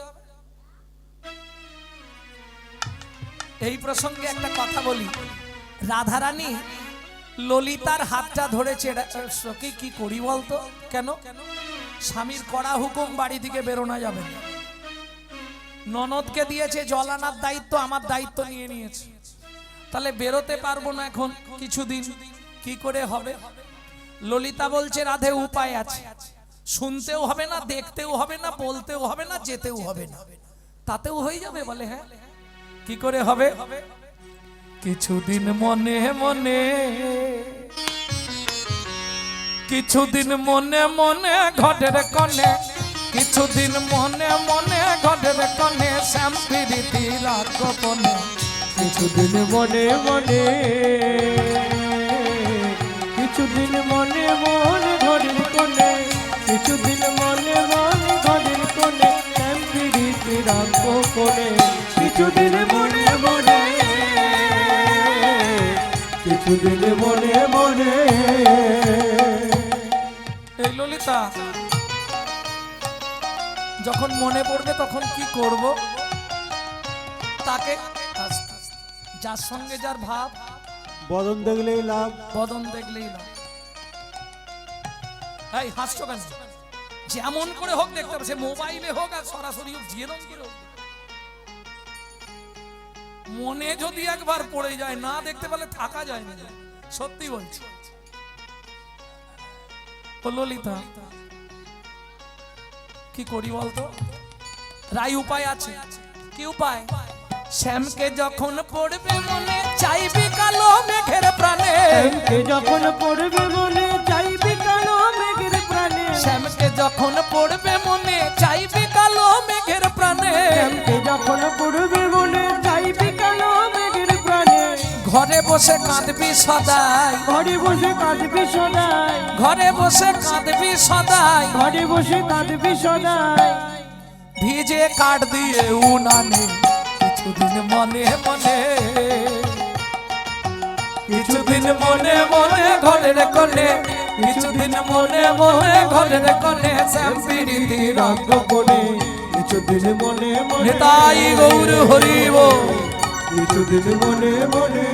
এই প্রসঙ্গে একটা কথা বলি। রাধারানী ললিতার হাতটা ধরেছে, কি করি বলতো? কেন? স্বামীর কড়া হুকুম, বাড়ি থেকে বেরোনো যাবে না। ননদকে দিয়েছে জল আনার দায়িত্ব, আমার দায়িত্ব নিয়ে নিয়েছে, তাহলে বেরোতে পারবো না এখন কিছুদিন। কি করে হবে? ললিতা বলছে রাধে উপায় আছে, শুনতেও হবে না, দেখতেও হবে না, বলতেও হবে না, যেতেও হবে না, তাতেও হয়ে যাবে। বলে হ্যাঁ। কি করে হবে? কিছুদিন মনে মনে, কিছুদিন মনে মনে ঘটের কনে, কিছুদিন মনে মনে ঘটের কনে, শ্যাম প্রীতি রাখো কোনে। কিছুদিন মনে মনে, কিছুদিন মনে মনে ঘরের কোণে, কিছুদিন মনে মনে ঘরের কোণে, শ্যাম প্রীতি রাখো কোণে। কিছুদিন মনে মনে, কিছুদিন মনে মনে। এই ললিতা, যখন মনে পড়বে তখন কি করব? তাকে যার সঙ্গে যার ভাব, বদন দেখলেই লাভ। বদন দেখলেই লাভ। এই হাসছো কেন? যেমন করে হোক দেখতে হবে, সে মোবাইলে হোক আর সরাসরি হোক, যেরকম করে হোক। মনে যদি একবার পড়ে যায়, না দেখতে পেলে থাকা যায় না। সত্যি বলছি। ললিতা, কি করি বলতো? রাই উপায় আছে। কি উপায়? শ্যামকে যখন পড়বে মনে, চাইবি কালো মেঘের প্রাণে। শ্যামকে যখন পড়বে মনে, চাইবি কালো মেঘের প্রাণে। শ্যামকে যখন পড়বে মনে, চাইবি কালো মেঘের প্রাণে। শ্যামকে যখন পড়বে মনে, চাইবি কালো মেঘের প্রাণে। ঘরে বসে কাঁদবি সদাই, ঘরে বসে কাঁদবি সদাই, ঘরে বসে কাঁদবি সদাই, ঘরে বসে কাঁদবি সদাই। ভিজে কাঠ দিয়ে উনানে, কিছুদিন মনে মনে, কিছুদিন মনে মনে ঘরের কোণে, কিছুদিন মনে মনে ঘরের কোণে, শ্যাম প্রীতি রঙ্গ কোণে। কিছুদিন মনে মনে, তাই গৌর হরিব। কিছুদিন মনে মনে।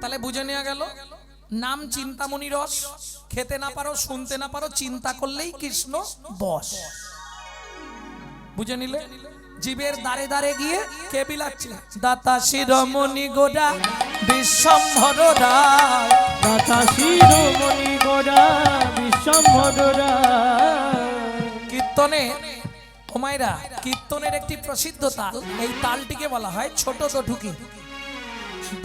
তাহলে বুঝে নেওয়া গেল, নাম চিন্তামণি রস। খেতে না পারো, শুনতে না পারো, চিন্তা করলেই কৃষ্ণ বশ। বুঝে নিলে? জীবের দাঁড়ে দাঁড়ে গিয়ে কে বিলাচ্ছে? দাতা শিরোমণি গোড়া বিশ্বম্ভর রায়। দাতা শিরোমণি গোরা বিশ্বম্ভর কীর্তনে ওমাইরা কীর্তনের একটি প্রসিদ্ধ তাল, এই তালটিকে বলা হয় ছোট দঠুকি।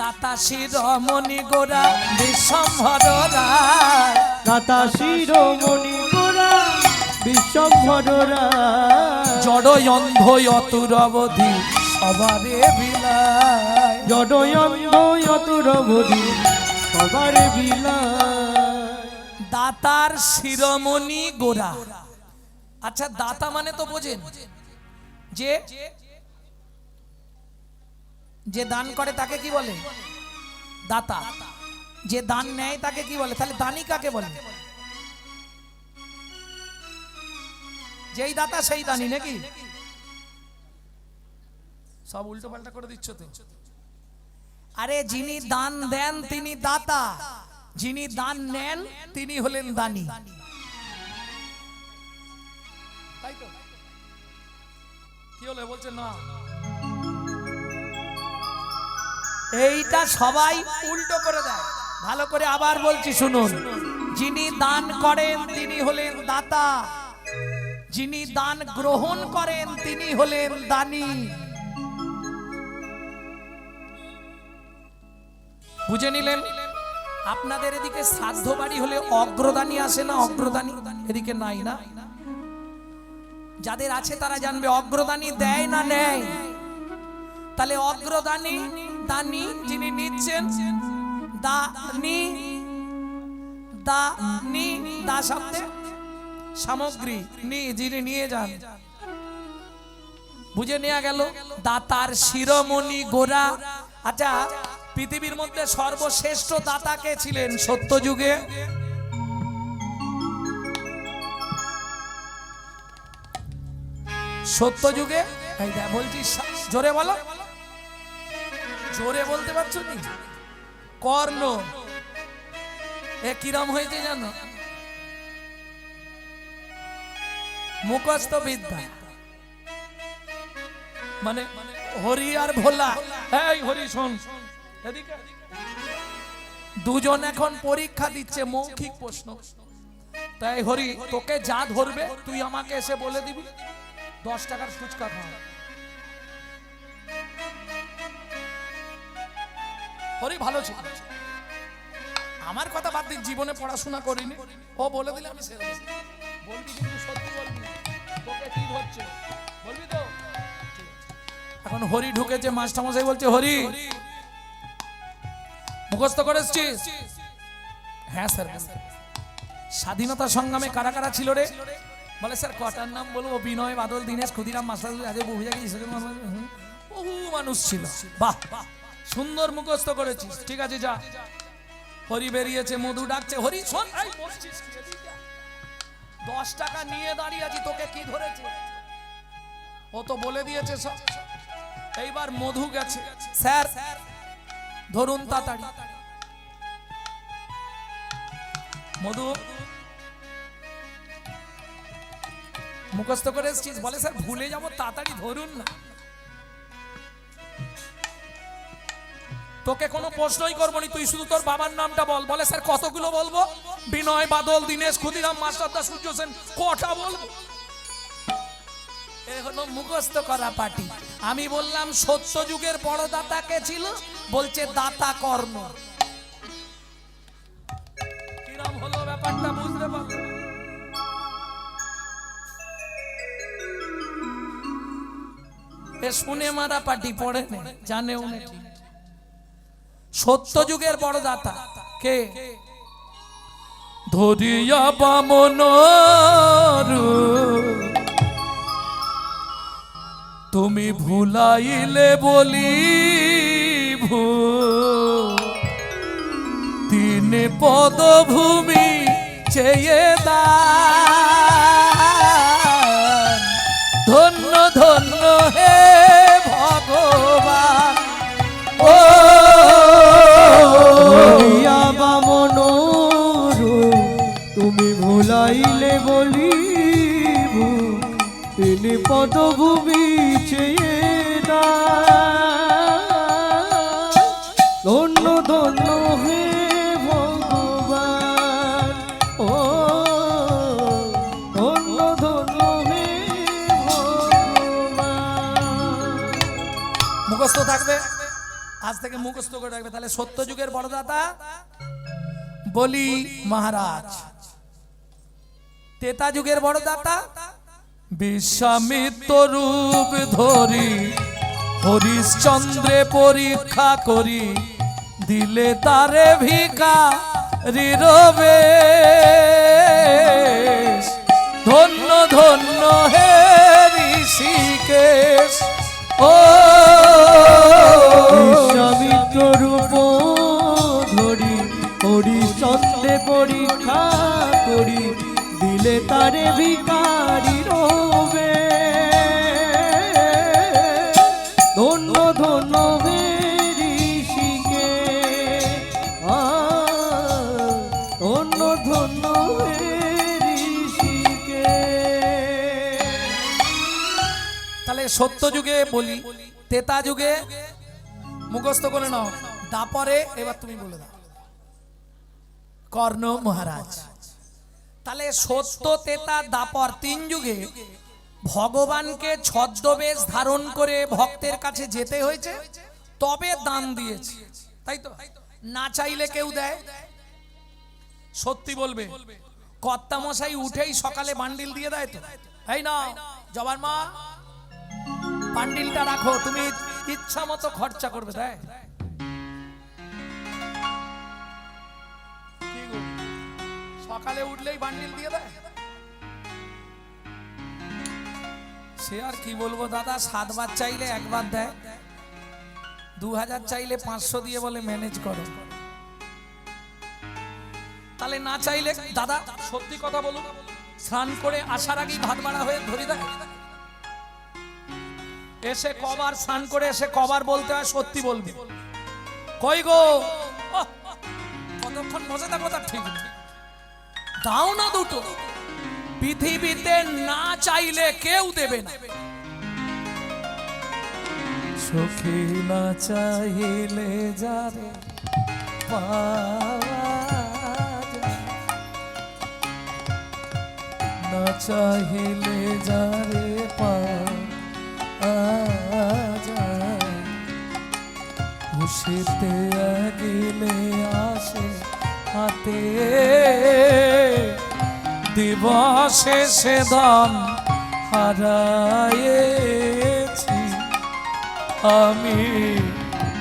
দাতা শিরোমণি গোড়া বিশ্বম্ভর রায়। দাতা শিরোমণি গোরা বিশ্বম্ভর জড় অন্ধ অতুর অবধি সবারে বিলায়। জড়য়ন্তরবধি সবার বিলায়। দাতার শিরোমণি গোরা। আচ্ছা, দাতা মানে তো বোঝেন যে যে দান করে তাকে কি বলে? দাতা। যে দান নেয় তাকে কি বলে? তাহলে দানি কাকে বলে? যেই দাতা সেই দানি নাকি? সব উল্টো পাল্টা করে দিচ্ছ তো। আরে যিনি দান দেন তিনি দাতা, যিনি দান নেন তিনি হলেন দানি। তাই তো? কি হলো বলছেন না? এইটা সবাই উল্টো করে দেয়। ভালো করে আবার বলছি শুনুন। যিনি দান করেন তিনি হলেন দাতা, যিনি দান গ্রহণ করেন তিনি হলেন দানি। বুঝে নিলেন? আপনাদের এদিকে শ্রাদ্ধ বাড়ি হলে অগ্রদানি আসে না? অগ্রদানি এদিকে নাই না? যাদের আছে তারা জানবে অগ্রদানি দেয় না নেয়। তাহলে অগ্রদানি দানি যিনি নিচ্ছেন, দানি দানি দা শব্দে সামগ্রী নি যিনি নিয়ে যান। বুঝে নেওয়া গেল? দাতার শিরোমণি গোরা। আচ্ছা, পৃথিবীর মধ্যে সর্বশ্রেষ্ঠ দাতা কে ছিলেন সত্যযুগে? সত্যযুগে এই দেখ বলছি, জোরে বলো। জোরে বলতে পারছো নি? কর্ণ। এ কিরম হয়েছে জানো? মুখস্থ বিদ্যা। মানে হরি আর ভোলা। এই হরি শোন, এদিকে। দুজন এখন পরীক্ষা দিচ্ছে, মৌখিক প্রশ্ন। তাই হরি, তোকে যা ধরবে তুই আমাকে এসে বলে দিবি। 10 টাকার ফুচকা খাওয়া। হরি ভালো ছিল, আমার কথা বাদ দিক, জীবনে পড়াশোনা করিনি, ও বলে দিলে আমি ছেড়ে দেব। বলবি কিন্তু সত্যি বলবি, তোকে কি ধরছে বলবি তো? এখন হরি ঢুকেছে, মাস্টারমশাই বলছে হরি মুখস্থ করেছিস? হ্যাঁ স্যার। স্বাধীনতা সংগ্রামে কারা কারা ছিল রে? বলে স্যার কটার নাম বলবো? বিনয়, বাদল, দীনেশ, ক্ষুদিরাম, মাস্টার, বহু মানুষ ছিল। বাহ, সুন্দর মুখস্থ করেছিস, ঠিক আছে যা। হরি বেরিয়েছে, মধু ডাকছে, হরি শোন, 10 টাকা নিয়ে দাঁড়িয়ে আছি, তোকে কি ধরেছে? ও তো বলে দিয়েছে সব। এইবার মধু গেছে, স্যার ধরুন তাড়াতাড়ি। মধু মুখস্থ করে এসেছিস? বলে স্যার ভুলে যাবো, তাড়াতাড়ি ধরুন না। তোকে কোনো প্রশ্নই করবো নি, তুই শুধু তোর বাবার নামটা বল। বলে স্যার কতগুলো বলবো? বিনয়, বাদল, দীনেশ, ক্ষুদিরাম, মাস্টারদা, সূর্য সেন, কটা বলবো? এ হলো মুখস্থ করা পার্টি। আমি বললাম সত্য যুগের বড় দাতা কে ছিল? বলছে দাতা কর্ণ। কিরম হলো ব্যাপারটা বুঝতে পারলে? এ শুনে মারা পার্টি পড়ে নে, জানেও না ঠিক। সত্য যুগের বড় দাতা কে? ধরিয়া বামন তুমি ভুলাইলে বলি তিন পদভূমি চেয়ে দান। ধন্য ধন্য হে ভগবান, ও বামন তুমি ভুলাইলে বলি তিনি পদভূমি চেয়ে ধন্য ধন্য হে ভগবান, ও ধন্য ধন্য হে ভগবান। মুখস্থ থাকবে, আজ থেকে মুখস্থ করে রাখবে। তাহলে সত্য যুগের বড়দাতা বলি মহারাজ, তেতা যুগের বড়দাতা বিশ্বামিত্র রূপ ধরি হরিশ্চন্দ্রে পরীক্ষা করি দিলে তারে ভিখারি রবেশ। ধন্য ধন্য হে ঋষিকেশ, ও বিশ্বামিত্র রূপ ধরি হরিশ্চন্দ্রে পরীক্ষা করি দিলে তারে ভিখারি রবে। ধন্য ধন্য হে ঋষিকে, ধন্য ধন্য হে ঋষিকে। তাহলে সত্য যুগে বলি, তেতা যুগে মুখস্থ করে নাও। দাপরে এবার তুমি বলে দাও কর্ণ মহারাজ। তাহলে সত্য, তেতা, দাপর তিন যুগে ভগবানকে ছদ্মবেশ ধারণ করে ভক্তের কাছে যেতে হয়েছে, তবে দান দিয়েছে, তাই তো? না চাইলে কেউ দেয়? সত্যি বলবে, কর্তা মশাই উঠেই সকালে বান্ডিল দিয়ে দেয় তো? এই না জবার মা, বান্ডিলটা রাখো, তুমি ইচ্ছা মতো খরচা করবে, তাই? কি গো, সকালে উঠলেই বান্ডিল দিয়ে দেয়? সে আর কি বলবো দাদা, 7 বার চাইলে 1 বার দেয়, 2000 চাইলে 500 দিয়ে বলে ম্যানেজ করো। তাহলে না চাইলে দাদা সত্যি কথা বলুন, স্নান করে আসার আগেই ভাত বাড়া হয়ে ধরি দেয়? এসে কবার স্নান করে এসে কবার বলতে হয় সত্যি বলবি? কই গো, কতক্ষণ বসে থাকো তার ঠিক নেই। দাও না দুটো, পৃথিবীতে না চাইলে কেউ দেবে না। সখী না চাইলে যাবে পাওয়া যায়, না চাইলে যাবে পাওয়া যায়, খুশিতে আগিলে আসে হাতে, দিবসে সে দান হারায়েছি, আমি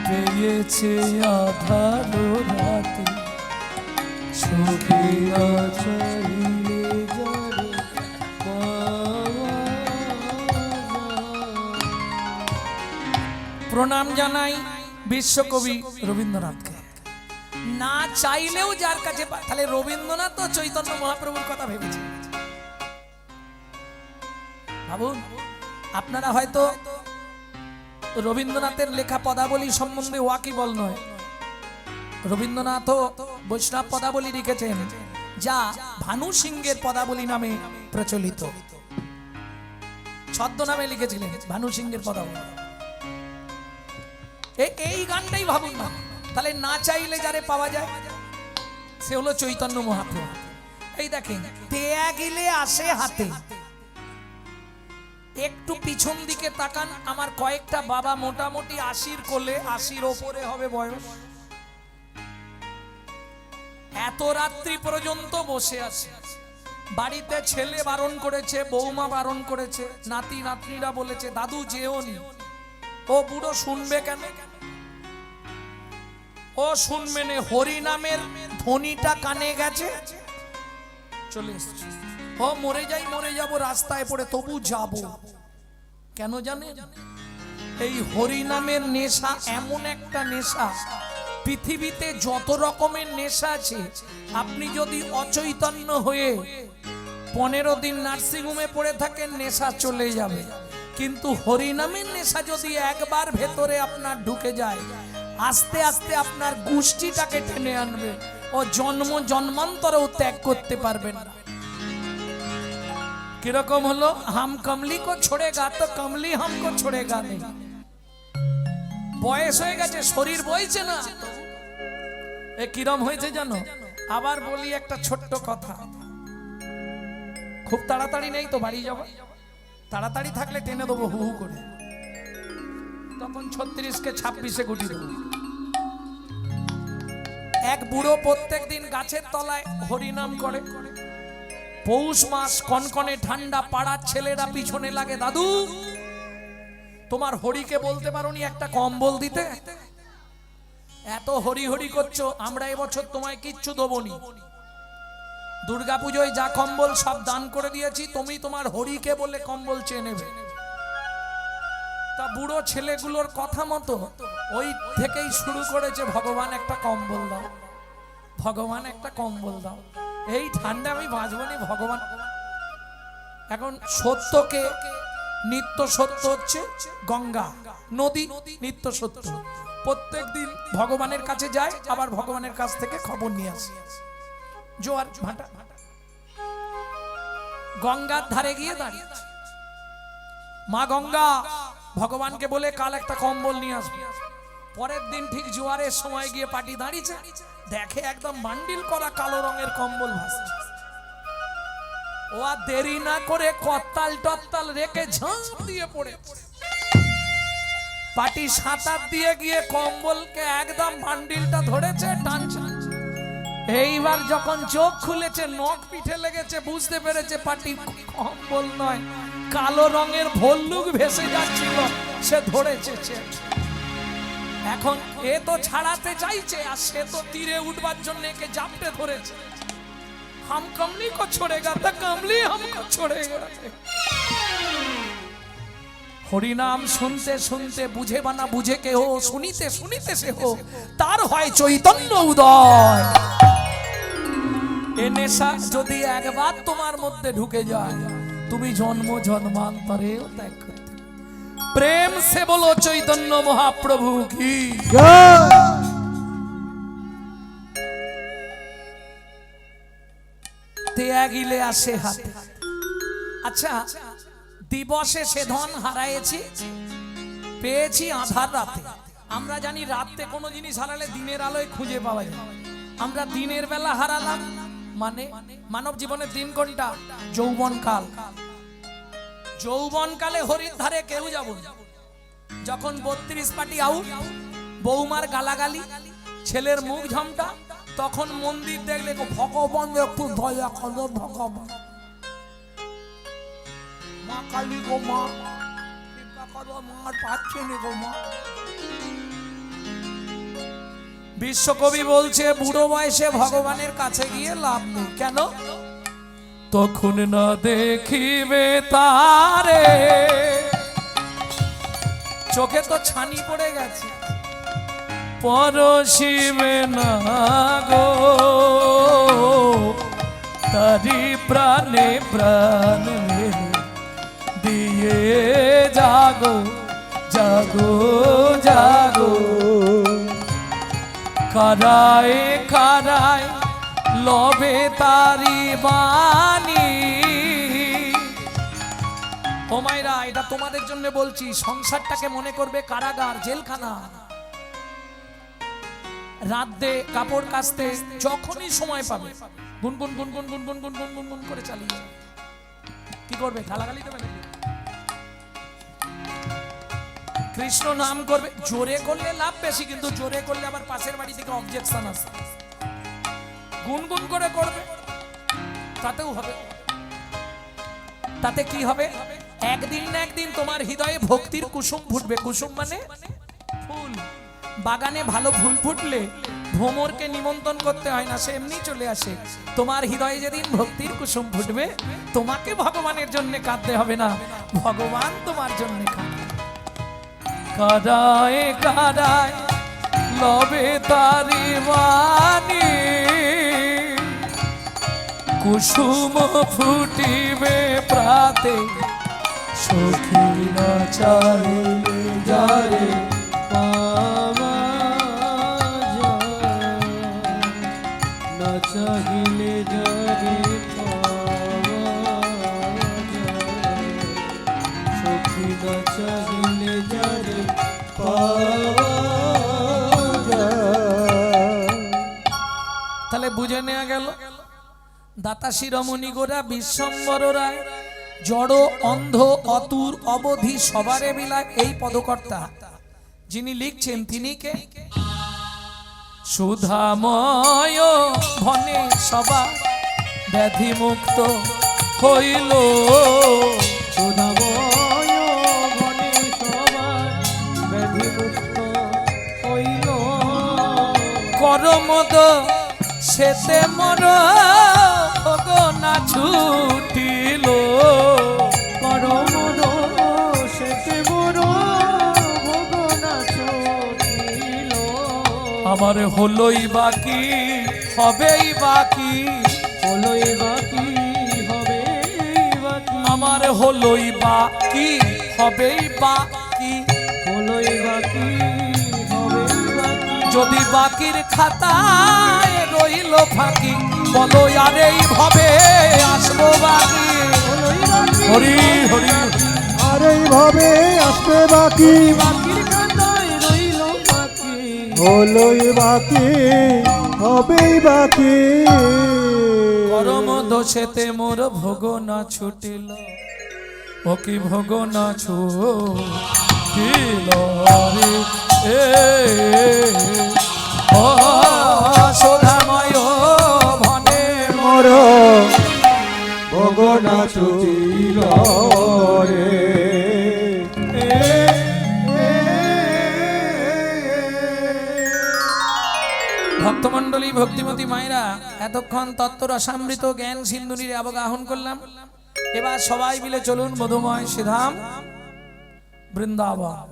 পেয়েছি আধার রাতে, ছবি চাইলে যারে পাওয়া যায়। প্রণাম জানাই বিশ্বকবি রবীন্দ্রনাথকে। না চাইলেও যার কাছে তাহলে রবীন্দ্রনাথ তো চৈতন্য মহাপ্রভুর কথা ভেবেছে। ভাবুন, আপনারা হয়তো রবীন্দ্রনাথের লেখা পদাবলী সম্বন্ধে ওয়াকিবল নয়। রবীন্দ্রনাথও বৈষ্ণব পদাবলী লিখেছেন, যা ভানু সিংহের পদাবলী নামে প্রচলিত। ছদ্মনামে লিখেছিলেন ভানু সিংহের পদাবলী। এই গানটাই ভাবুন না, তাহলে না চাইলে যারে পাওয়া যায় সে হলো চৈতন্য মহাপ্রভু। এই দেখেন, তেয়া গিলে আসে হাতে। একটু পিছন দিকে তাকান, আমার কয়েকটা বাবা মোটামুটি 80-র কোলে, 80-র ওপরে হবে বয়স, এত রাত্রি পর্যন্ত বসে আছে। বাড়িতে ছেলে বারণ করেছে, বৌমা বারণ করেছে, নাতি নাতনিরা বলেছে দাদু যেও নি। ও বুড়ো শুনবে কেন? ও শুনবে না, হরি নামের ধ্বনিটা কানে গেছে, চলে এসছে। ও মরে যাই, মরে যাব রাস্তায় পড়ে, তবু যাব। কেন জানেন? এই হরি নামের নেশা এমন একটা নেশা, পৃথিবীতে যত রকমের নেশা আছে, আপনি যদি অচৈতন্য হয়ে 15 দিন নার্সিংহোমে পড়ে থাকেন, নেশা চলে যাবে। কিন্তু হরি নামের নেশা যদি একবার ভেতরে আপনার ঢুকে যায়, আস্তে আস্তে আপনার গোষ্ঠীটাকে টেনে আনবে, ও জন্ম জন্মান্তরেও ত্যাগ করতে পারবেন না। কিরকম হলো? হাম কমলি কো ছোড়েগা তো কমলি হামকো ছোড়েগা নেই। বয়স হয়ে গেছে, শরীর বইছে না। এ কিরম হয়েছে জানো? আবার বলি একটা ছোট্ট কথা, খুব তাড়াতাড়ি নেই তো বাড়ি যাবো, তাড়াতাড়ি থাকলে টেনে দেবো হু হু করে, তখন 36কে 26-এ গুটি দেবো। এক বুড়ো প্রত্যেক দিন গাছের তলায় হরিনাম করে। পৌষ মাস, কনকনে ঠান্ডা, পাড়ার ছেলেরা পিছনে লাগে, দাদু তোমার হরিকে বলতে পারোনি একটা কম্বল দিতে? এত হরি হরি করছো, আমরা এবছর তোমায় কিচ্ছু দেবনি, দুর্গাপুজোয় যা কম্বল সব দান করে দিয়েছি, তুমি তোমার হরিকে বলে কম্বল চেয়ে নেবে। তা বুড়ো ছেলেগুলোর কথা মতো ওই থেকেই শুরু করেছে, ভগবান একটা কম্বল দাও, ভগবান একটা কম্বল দাও, এই ঠান্ডা আমি বাঁচবো না ভগবান। এখন সত্যকে, নিত্য সত্য হচ্ছে গঙ্গা নদী, নিত্য সত্য। প্রত্যেক দিন ভগবানের কাছে যায়, আবার ভগবানের কাছ থেকে খবর নিয়ে আসে। জোয়ার ভাটা গঙ্গার ধারে গিয়ে দাঁড়িয়েছে, মা গঙ্গা ভগবানকে বলে কাল একটা কম্বল নিয়ে আসবে। পরের দিন ঠিক জোয়ারের সময় গিয়ে পাটি দাঁড়িয়েছে, দেখে একদম বান্ডিল করা কালো রঙের কম্বল ভাসছে। ও আর দেরি না করে কত্তাল টত্তাল রেখে ঝাঁপ দিয়ে পড়ে, পাটি সাঁতার দিয়ে গিয়ে কম্বলকে একদম বান্ডিলটা ধরেছে, টানছে। এইবার যখন চোখ খুলেছে, নখ পিঠে লেগেছে, বুঝতে পেরেছে পাটি কম্বল নয়, কালো রঙের ভল্লুক ভেসে যাচ্ছিল, সে ধরেছে। এখন এ তো ছাড়াতে চাইছে, আর সে তো তীরে উঠবার জন্য একে জাপটে ধরেছে। হাম কমলি কো ছোড়েগা তা কমলি হামকো ছোড়েগা। হরিনাম শুনতে শুনতে, বুঝে বানা বুঝে কে হো, শুনিতে শুনিতে সে হো, তার হয় চৈতন্য উদয়। এ নেশা যদি একবার তোমার মধ্যে ঢুকে যায়, তুমি জন্ম জন্মান্তরেও ত্যাগ করতে। প্রেম সে বলো চৈতন্য মহাপ্রভু কি ত্যাগিলে আসে হাতে। আচ্ছা, দিবসে সে ধন হারাইছি, পেয়েছি আধার রাতে। আমরা জানি রাতে কোনো জিনিস হারালে দিনের আলোয় খুঁজে পাওয়া যায়, আমরা দিনের বেলা হারালাম। মানে মানব জীবনের দিন কোনটা? যৌবনকাল। যৌবনকালে হরির ধারে কেউ যাব না। যখন 32 পাটি আউট, বৌমার গালাগালি, ছেলের মুখ ঝমটা, তখন মন্দির দেখলে ভগবান একটু দয়া করো, ভগবান মা কালী গো, মা কৃপা করো, মার পাচ্ছে নি গো মা। বিশ্বকবি বলছে বুড়ো বয়সে ভগবানের কাছে গিয়ে লাভ নেই। কেন? তখন না দেখিবে তারে, চোখে তো ছানি পড়ে গেছে, পরশিবে না গো তারি প্রাণে প্রাণ দিয়ে জাগো জাগো জাগো। কারায় কারায় লবে তারি বাণী। ও মায়েরা, এটা তোমাদের জন্য বলছি, সংসারটাকে মনে করবে কারাগার, জেলখানা। রাতে কাপড় কাচতে যখনই সময় পাবে গুনগুন গুনগুন গুনগুন গুনগুন গুনগুন করে চালিয়ে যাবে। কি করবে? গালাগালি দেবে নাকি? কৃষ্ণ নাম করবে। জোরে করলে লাভ বেশি, কিন্তু জোরে করলে আবার পাশের বাড়ি থেকে অবজেকশন আসে। গুনগুন করে করবে, তাতেও হবে। তাতে কি হবে? একদিন না একদিন তোমার হৃদয়ে ভক্তির কুসুম ফুটবে। কুসুম মানে ফুল। বাগানে ভালো ফুল ফুটলে ভ্রমরকে নিমন্ত্রণ করতে হয় না, সে এমনি চলে আসে। তোমার হৃদয়ে যেদিন ভক্তির কুসুম ফুটবে, তোমাকে ভগবানের জন্য কাঁদতে হবে না, ভগবান তোমার জন্য কাঁদবে। কাদায় কাদায় লবে তারি বাণী, কুসুম ফুটিবে প্রাতে, সখী না চাইলে যারে পাওয়া যায়, না চাহিলে যারে পাওয়া যায়। চাহিলে যারে পাওয়া যায়। তাহলে বুঝে নেওয়া গেল দাতা শিরোমণি গোরা বিশ্বম্বর রায় জড় অন্ধ অতুর অবধি সবারে বিলায় এই পদকর্তা যিনি লিখছেন তিনি কে? সুধাময় ভনে সবা ব্যাধি মুক্ত হইল, সুধাময় বনে সবার ব্যাধিমুক্ত হইল। করমদ সেতে মর ভগনা ছুটিল, পরমদ সেতে বড় ভগনা ছুটিল। আমার হলোই বাকি হবেই বাকি, হলোই বাকি হবে বাকি, আমার হলোই বাকি হবেই বাকি। হলোই বাকি হবে বাকি। যদি বাকির খাতায় রইল ফাঁকি, বলো আর এই ভাবে আসবো বাকি। হলোই বাকি হরি হরি আর এইভাবে আসবে বাকি, বাকির খাতায় রইল বাকি। হলোই বাকি হবেই বাকি। পরম দোষেতে মোর ভোগ না ছুটিল, ও কি ভোগ না ছুটিল রে এ ও সোধাময় ভনে মোর ভগনা ছুটিল রে। ভক্তমণ্ডলী ভক্তিমতী মায়েরা এতক্ষণ তত্ত্ব রসামৃত জ্ঞান সিন্ধুনির অবগাহন করলাম। এবার সবাই মিলে চলুন মধুময় শ্রীধাম বৃন্দাবন।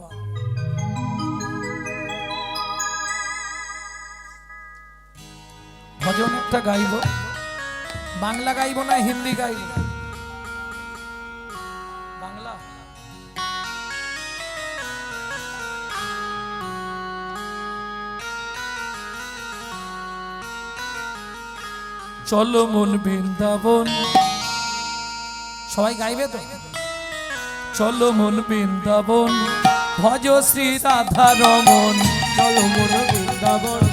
ভজন একটা গাইব, বাংলা গাইব না হিন্দি গাইব? বাংলা। চলো মন বৃন্দাবন, সবাই গাইবে তো? চলো মন বৃন্দাবন, ভজ শ্রী রাধা রমন, চলো মন বৃন্দাবন,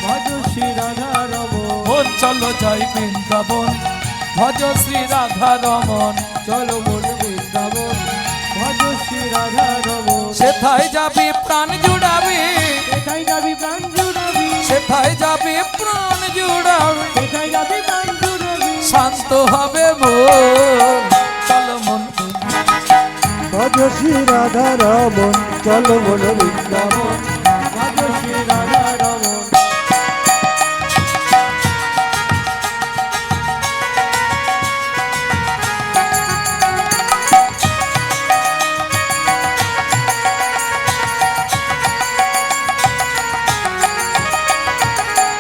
ভজ শ্রী রাধা রমন। মন চলো যাই বৃন্দাবন, ভজ শ্রী রাধা রমন। চলো মন বৃন্দাবন, ভজ শ্রী রাধা রমন। সেথায় যাবি প্রাণ জুড়াবি, সেথায় যাবি প্রাণ জুড়াবি, সেথায় যাবি প্রাণ জুড়াবি, সেথায় যাবি প্রাণ জুড়াবি। শান্ত হবে মন। চলো মন ভজ শ্রী রাধা রমন, চলো মন বৃন্দাবন। ভজ শ্রী রাধা রমন।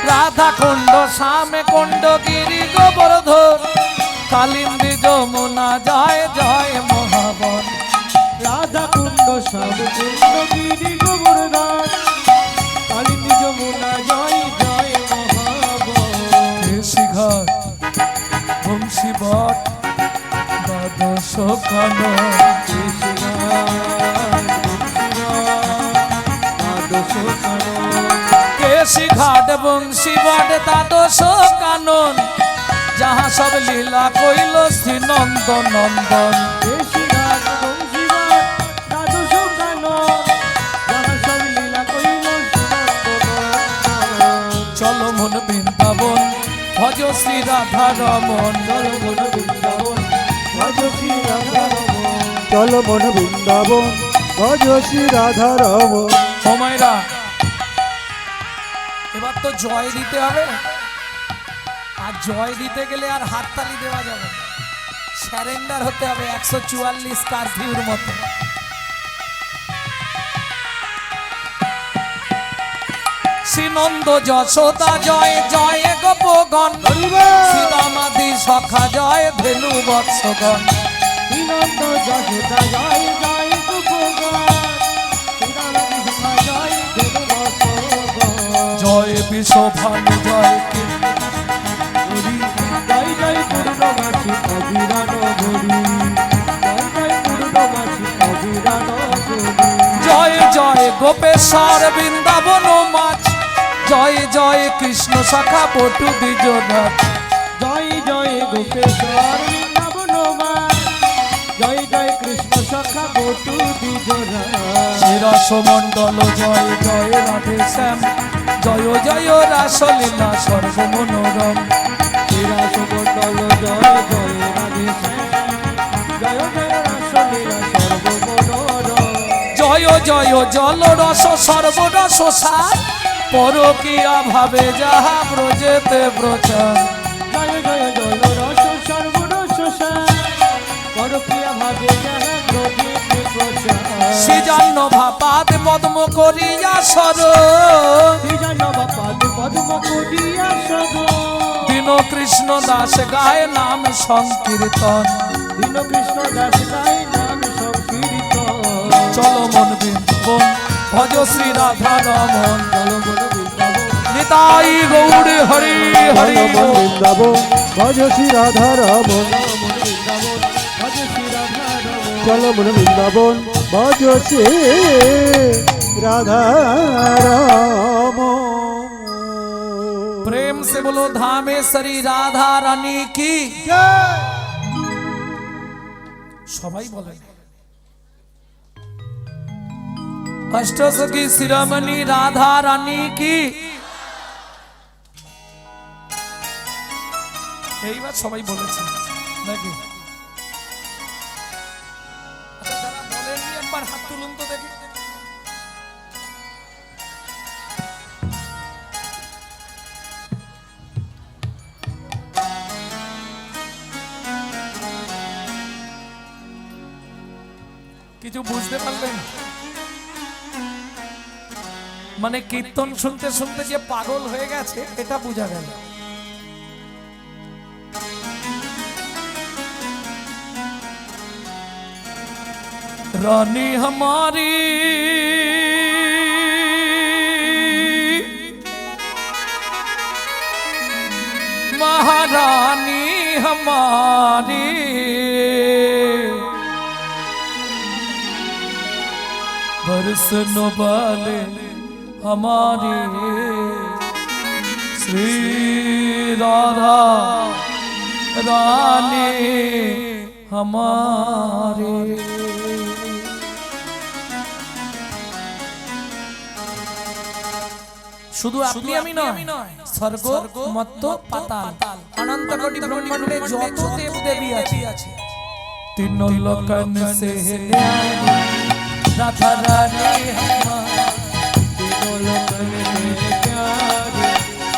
রাধা কুণ্ড শ্যামে কুণ্ড গিরি গোবর্ধন, কালিন্দী যমুনা জয় জয় মহাবন। রাধা কুণ্ড শ্যাম কুণ্ড গিরি গোবর্ধন, কালিন্দী যমুনা জয় জয় মহাবন। কেশি ঘাট বংশী বট দ্বাদশ কানন, কেশি ঘাট বংশী বট দ্বাদশ কানন, যাহা সব লীলা কইল শ্রী নন্দ নন্দন। চলো মন বৃন্দাবন, ভজ শ্রী রাধা রমন। চলো মন বৃন্দাবন, ভজ শ্রী রাধা রমন। সময়রা এবার তো জয় দিতে হবে, আর জয় দিতে গেলে আর হাততালি দেওয়া যাবে না, স্যারেন্ডার হতে হবে 144 কারফিউর মতো। শ্রীনন্দ যশোদা জয় জয় গোপগণ, শ্রীরামাদি সখা জয় ধেনু বৎসগণ। শ্রীনন্দ যশোদা জয় জয় গোপগণ, শ্রীরামাদি সখা জয় ধেনু বৎসগণ। জয় বিশ্বভানু জয় জয় জয় পূর্ণবাসী অবিরান গরি, জয় জয় পূর্ণবাসী অবিরান গোপেশ্বর বৃন্দাবন মাছ জয় জয় কৃষ্ণ শাখা পটু দ্বিজনাথ জয় জয় গোপেশ্বর বৃন্দাবন মাছ জয় জয় কৃষ্ণ সখা বটু দ্বিজরা শিরসমণ্ডল জয় জয় রাধে শ্যাম জয় জয় রাসলীলা সর্বমনোরম শিরাসমণ্ডল জয় জয় রাধে শ্যাম জয় জয় রাসলীলা সর্বমনোরম জয় জয় জল রস সর্বরস সার পরকীয়া ভাবে যাহা ব্রজেতে প্রচার জয় জয় জয় রস সর্বরস সার পরক্রিয়া ভাবে যাহা ব্রজেতে প্রচার শ্রীজান্ন ভাপাদ পদ্ম করিয়া সর শ্রীজন বাপাদ পদ্ম করিয়া সদ দীন কৃষ্ণ দাস গায় নাম সংকীর্তন দীন কৃষ্ণ দাস গায় নাম সংকীর্তন চলো মন বৃন্দবন ভজ শ্রী রাধা রমন জলবন বৃন্দাবন নিতাই গৌর হরি হরি চলো মন বৃন্দাবন ভজ শ্রী রাধা রমন জলবন বৃন্দাবন ভজ শ্রী রাধা রমণ চলো মন বৃন্দাবন ভজ শ্রী রাধা রমন प्रेम से बोलो धामेश्वरी राधा रानी की সবাই বলেন অষ্টসখী শিরোমণি রাধা রানী কি এইবার সবাই বলেছে নাকি আচ্ছা যারা বলেননি একবার হাত তুলুন তো দেখি কিছু বুঝতে পারলেন মানে কীর্তন শুনতে শুনতে যে পাগল হয়ে গেছে এটা বোঝা গেল রানী हमारी महारानी हमारी बरसन वाले हमारे श्री राधा रानी हमारे শুধু আপনি আমি নয় স্বর্গ মত্ত পাতাল অনন্ত কোটি ব্রহ্মাণ্ডে যত দেব দেবী আছে তিন লোকন সে ন্যায় राधा रानी हमारी तीनों लोकन में प्यारी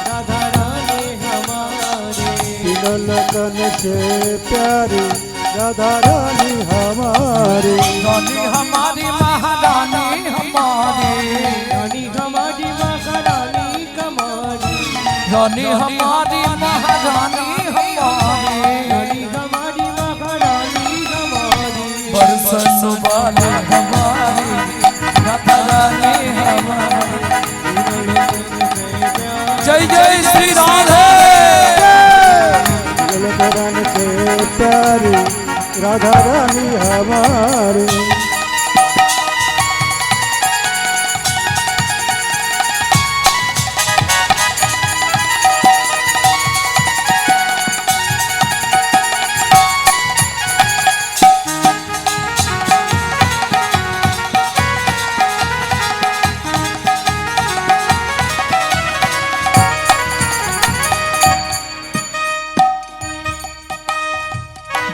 राधा रानी हमारी तीनों लोकन से प्यारी राधा रानी हमारी रानी हमारी महारानी हमारी रानी हमारी महारानी कमारी रानी हमारी महारानी हमारी रानी हमारी महारानी हमारी बरसन वाले हमारी राधा रानी हमारी जय जय श्री राधे लोकन से प्यारी राधा रानी हमारी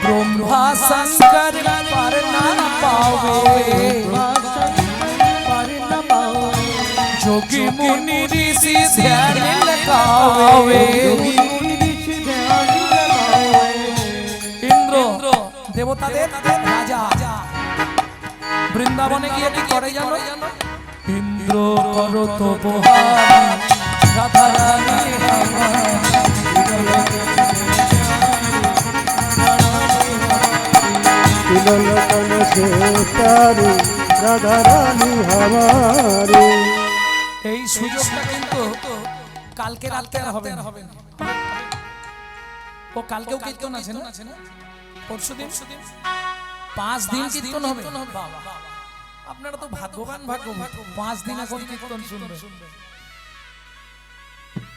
ब्रह्मा शंकर पर ना पावे पर न पाओ जोगी मुनि ऋषि ध्यान लगावे ইন্দ্র দেবতাদের রাজা বৃন্দাবনে গিয়ে কি করে জানো ইন্দ্র করো তো বহার রাধা রানী तीनों लोकन से प्यारी राधा रानी हमारी এই সুযোগটা কিন্তু কালকে রাতে আর হবে না ও কালকেও কীর্তন আছে না পরশুদিন 5 দিন কীর্তন হবে আপনারা তো ভাগ্যবান 5 দিন এখন কীর্তন শুনবে।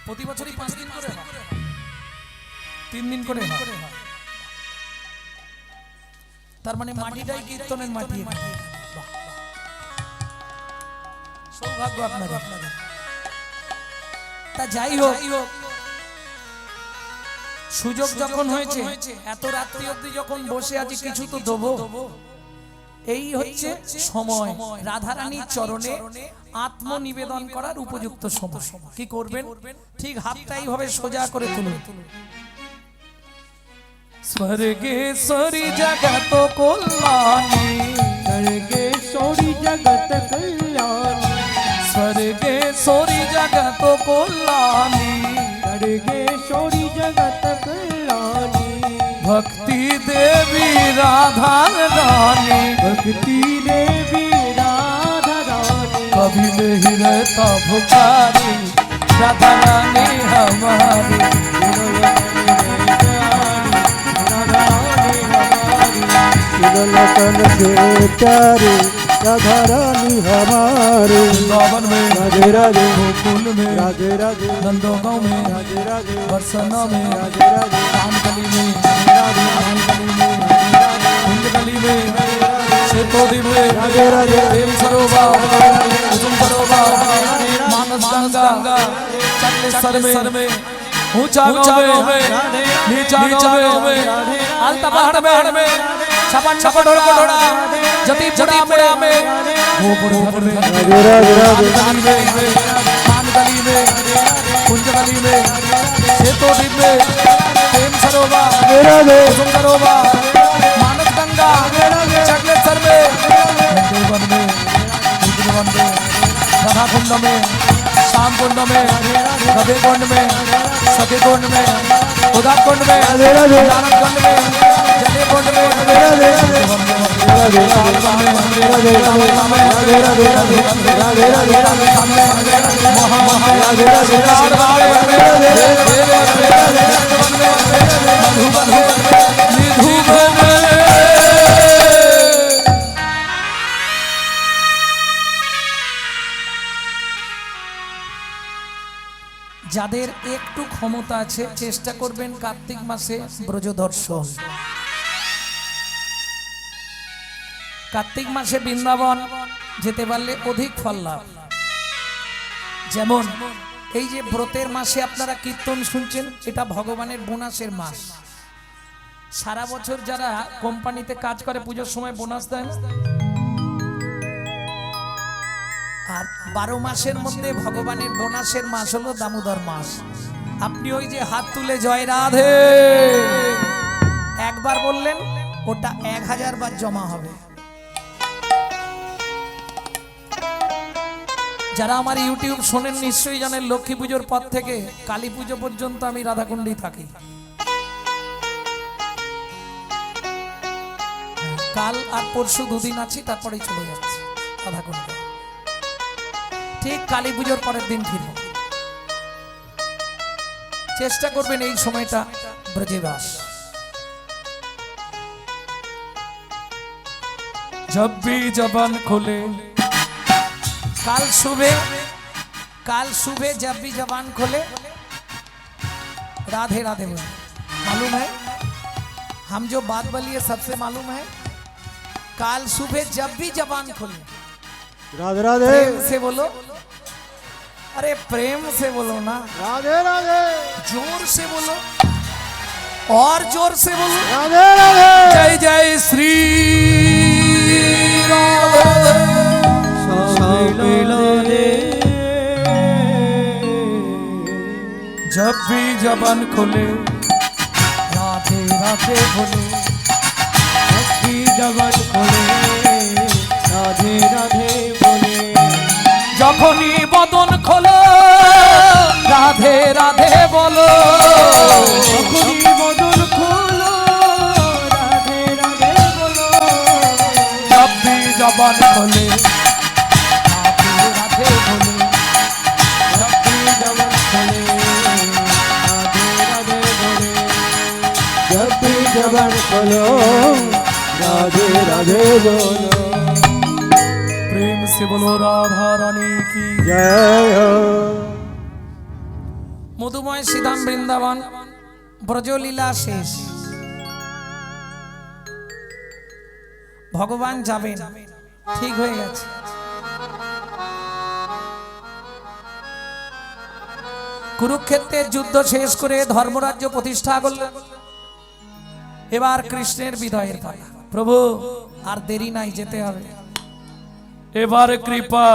প্রতি বছরই 5 দিন করে হয়, 3 দিন করে হয়। তার মানে মাটিটাই কীর্তনের মাটি। বাহ, সৌভাগ্য আপনাদের। তা যাই হোক, সুযোগ যখন হয়েছে, এত রাত্রি অবধি যখন বসে আছি, কিছু তো দেবো। এই হচ্ছে সময় রাধারানীর চরণে আত্মনিবেদন করার উপযুক্ত সময়। কি করবেন? ঠিক হাতটা এইভাবে সোজা করে তুলুন। স্বর্গেশ্বরী জগত কল্যাণী, স্বর্গেশ্বরী জগত কল্যাণী, স্বর্গেশ্বরী জগত কল্যাণী, স্বর্গেশ্বরী জগত কল্যাণী, ভক্তি দেবী রাধা রানী, ভক্তি দেবী রাধা রানী, कभी नहीं रहता भुखारी राधा रानी हमारी। लखन से प्यारे राधा रानी हमारे। वृंदावन में राधे राधे, गोकुल में राधे राधे, नंदोगांव में राधे राधे, बरसना में राधे राधे, रामकली में रामकली में कुंजकली में शेतोदी में राधे राधे, प्रेम सरोवर कुसुम सरोवर मानस गंगा चक्लेश्वर में ऊंचा गांव में नीचा गांव में अलता पहाड़ में छपन छपन ढोड़ा जतीब जड़ा में गोपुर घर में राधे राधे, राधे दान में मान गली में कुंज गली में सेतोदी में प्रेम सरोवर राधे, कुसुम सरोवर मानस गंगा चक्लेश्वर में नंदीवन में कुंजवन में राधा कुंड में श्याम कुंड में राधे कुंड में सती कुंड में उदा कुंड में नारायण कुंड में जले कुंड में राधे राधे, राधे राधे, राधे যাদের একটু ক্ষমতা আছে চেষ্টা করবেন কার্তিক মাসে ব্রজ দর্শন। কার্তিক মাসে বৃন্দাবন যেতে পারলে অধিক ফল লাভ। যেমন এই যে ব্রতের মাসে আপনারা কীর্তন শুনছেন, এটা ভগবানের বোনাসের মাস। সারা বছর যারা কোম্পানিতে কাজ করে পুজোর সময় বোনাস দেন, আর 12 মাসের মধ্যে ভগবানের বোনাসের মাস হলো দামোদর মাস। আপনি ওই যে হাত তুলে জয় রাধে একবার বললেন, ওটা 1000 বার জমা হবে। যারা আমার ইউটিউব শোনেন নিশ্চয়ই জানেন, লক্ষ্মী পুজোর পর থেকে কালী পুজো পর্যন্ত আমি রাধাকুণ্ডেই থাকি। কাল আর পরশু 2 দিন আছি, তারপরেই চলে যাচ্ছি রাধাকুণ্ডে। ঠিক কালী পুজোর পরের দিন ফিরব। চেষ্টা করবেন এই সময়টা ব্রজবাস। जब भी जबान खोले, काल सुबह जब भी जबान खोले राधे राधे बोले। मालूम है हम जो बात बोलिए सबसे मालूम है, काल सुबह जब भी जबान खोले राधे राधे, प्रेम से बोलो। अरे प्रेम से बोलो ना, राधे राधे, जोर से बोलो और जोर से बोलो। राधे राधे, जय जय श्री राधे। जब भी जबान खोले राधे राधे बोले, जब भी जबान खोले राधे राधे बोले, যখনই বদন খোলো রাধে রাধে বলো। যখনই বদন খোলো রাধে রাধে বলো, जब भी जबान खोले राधे राधे बोले। जब भी जबान खोले राधे राधे बोले, जब भी जबान खोलो राधे राधे बोलो। से बोलो राधा रानी की জয় হো। মধুময় শ্রীধাম বৃন্দাবন ব্রজলীলা শেষ। ভগবান যাবেন, ঠিক হয়ে গেছে। কুরুক্ষেত্রের যুদ্ধ শেষ করে ধর্মরাজ্য প্রতিষ্ঠা করলেন। এবার কৃষ্ণের বিদায়ের পালা। প্রভু আর দেরি নাই, যেতে হবে। এবার কৃপা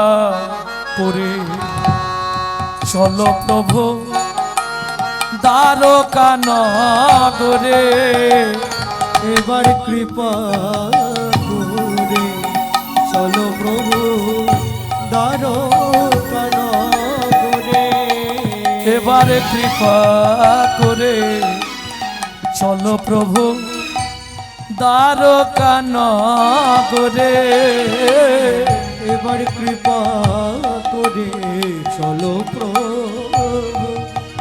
করে চলো প্রভু দ্বারকা নগরে। এবার কৃপা করে চলো প্রভু দ্বারকা নগরে। এবার কৃপা করে চলো প্রভু দ্বারকা নগরে। এবার কৃপা করে চলো প্রভু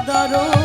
দ্বারকা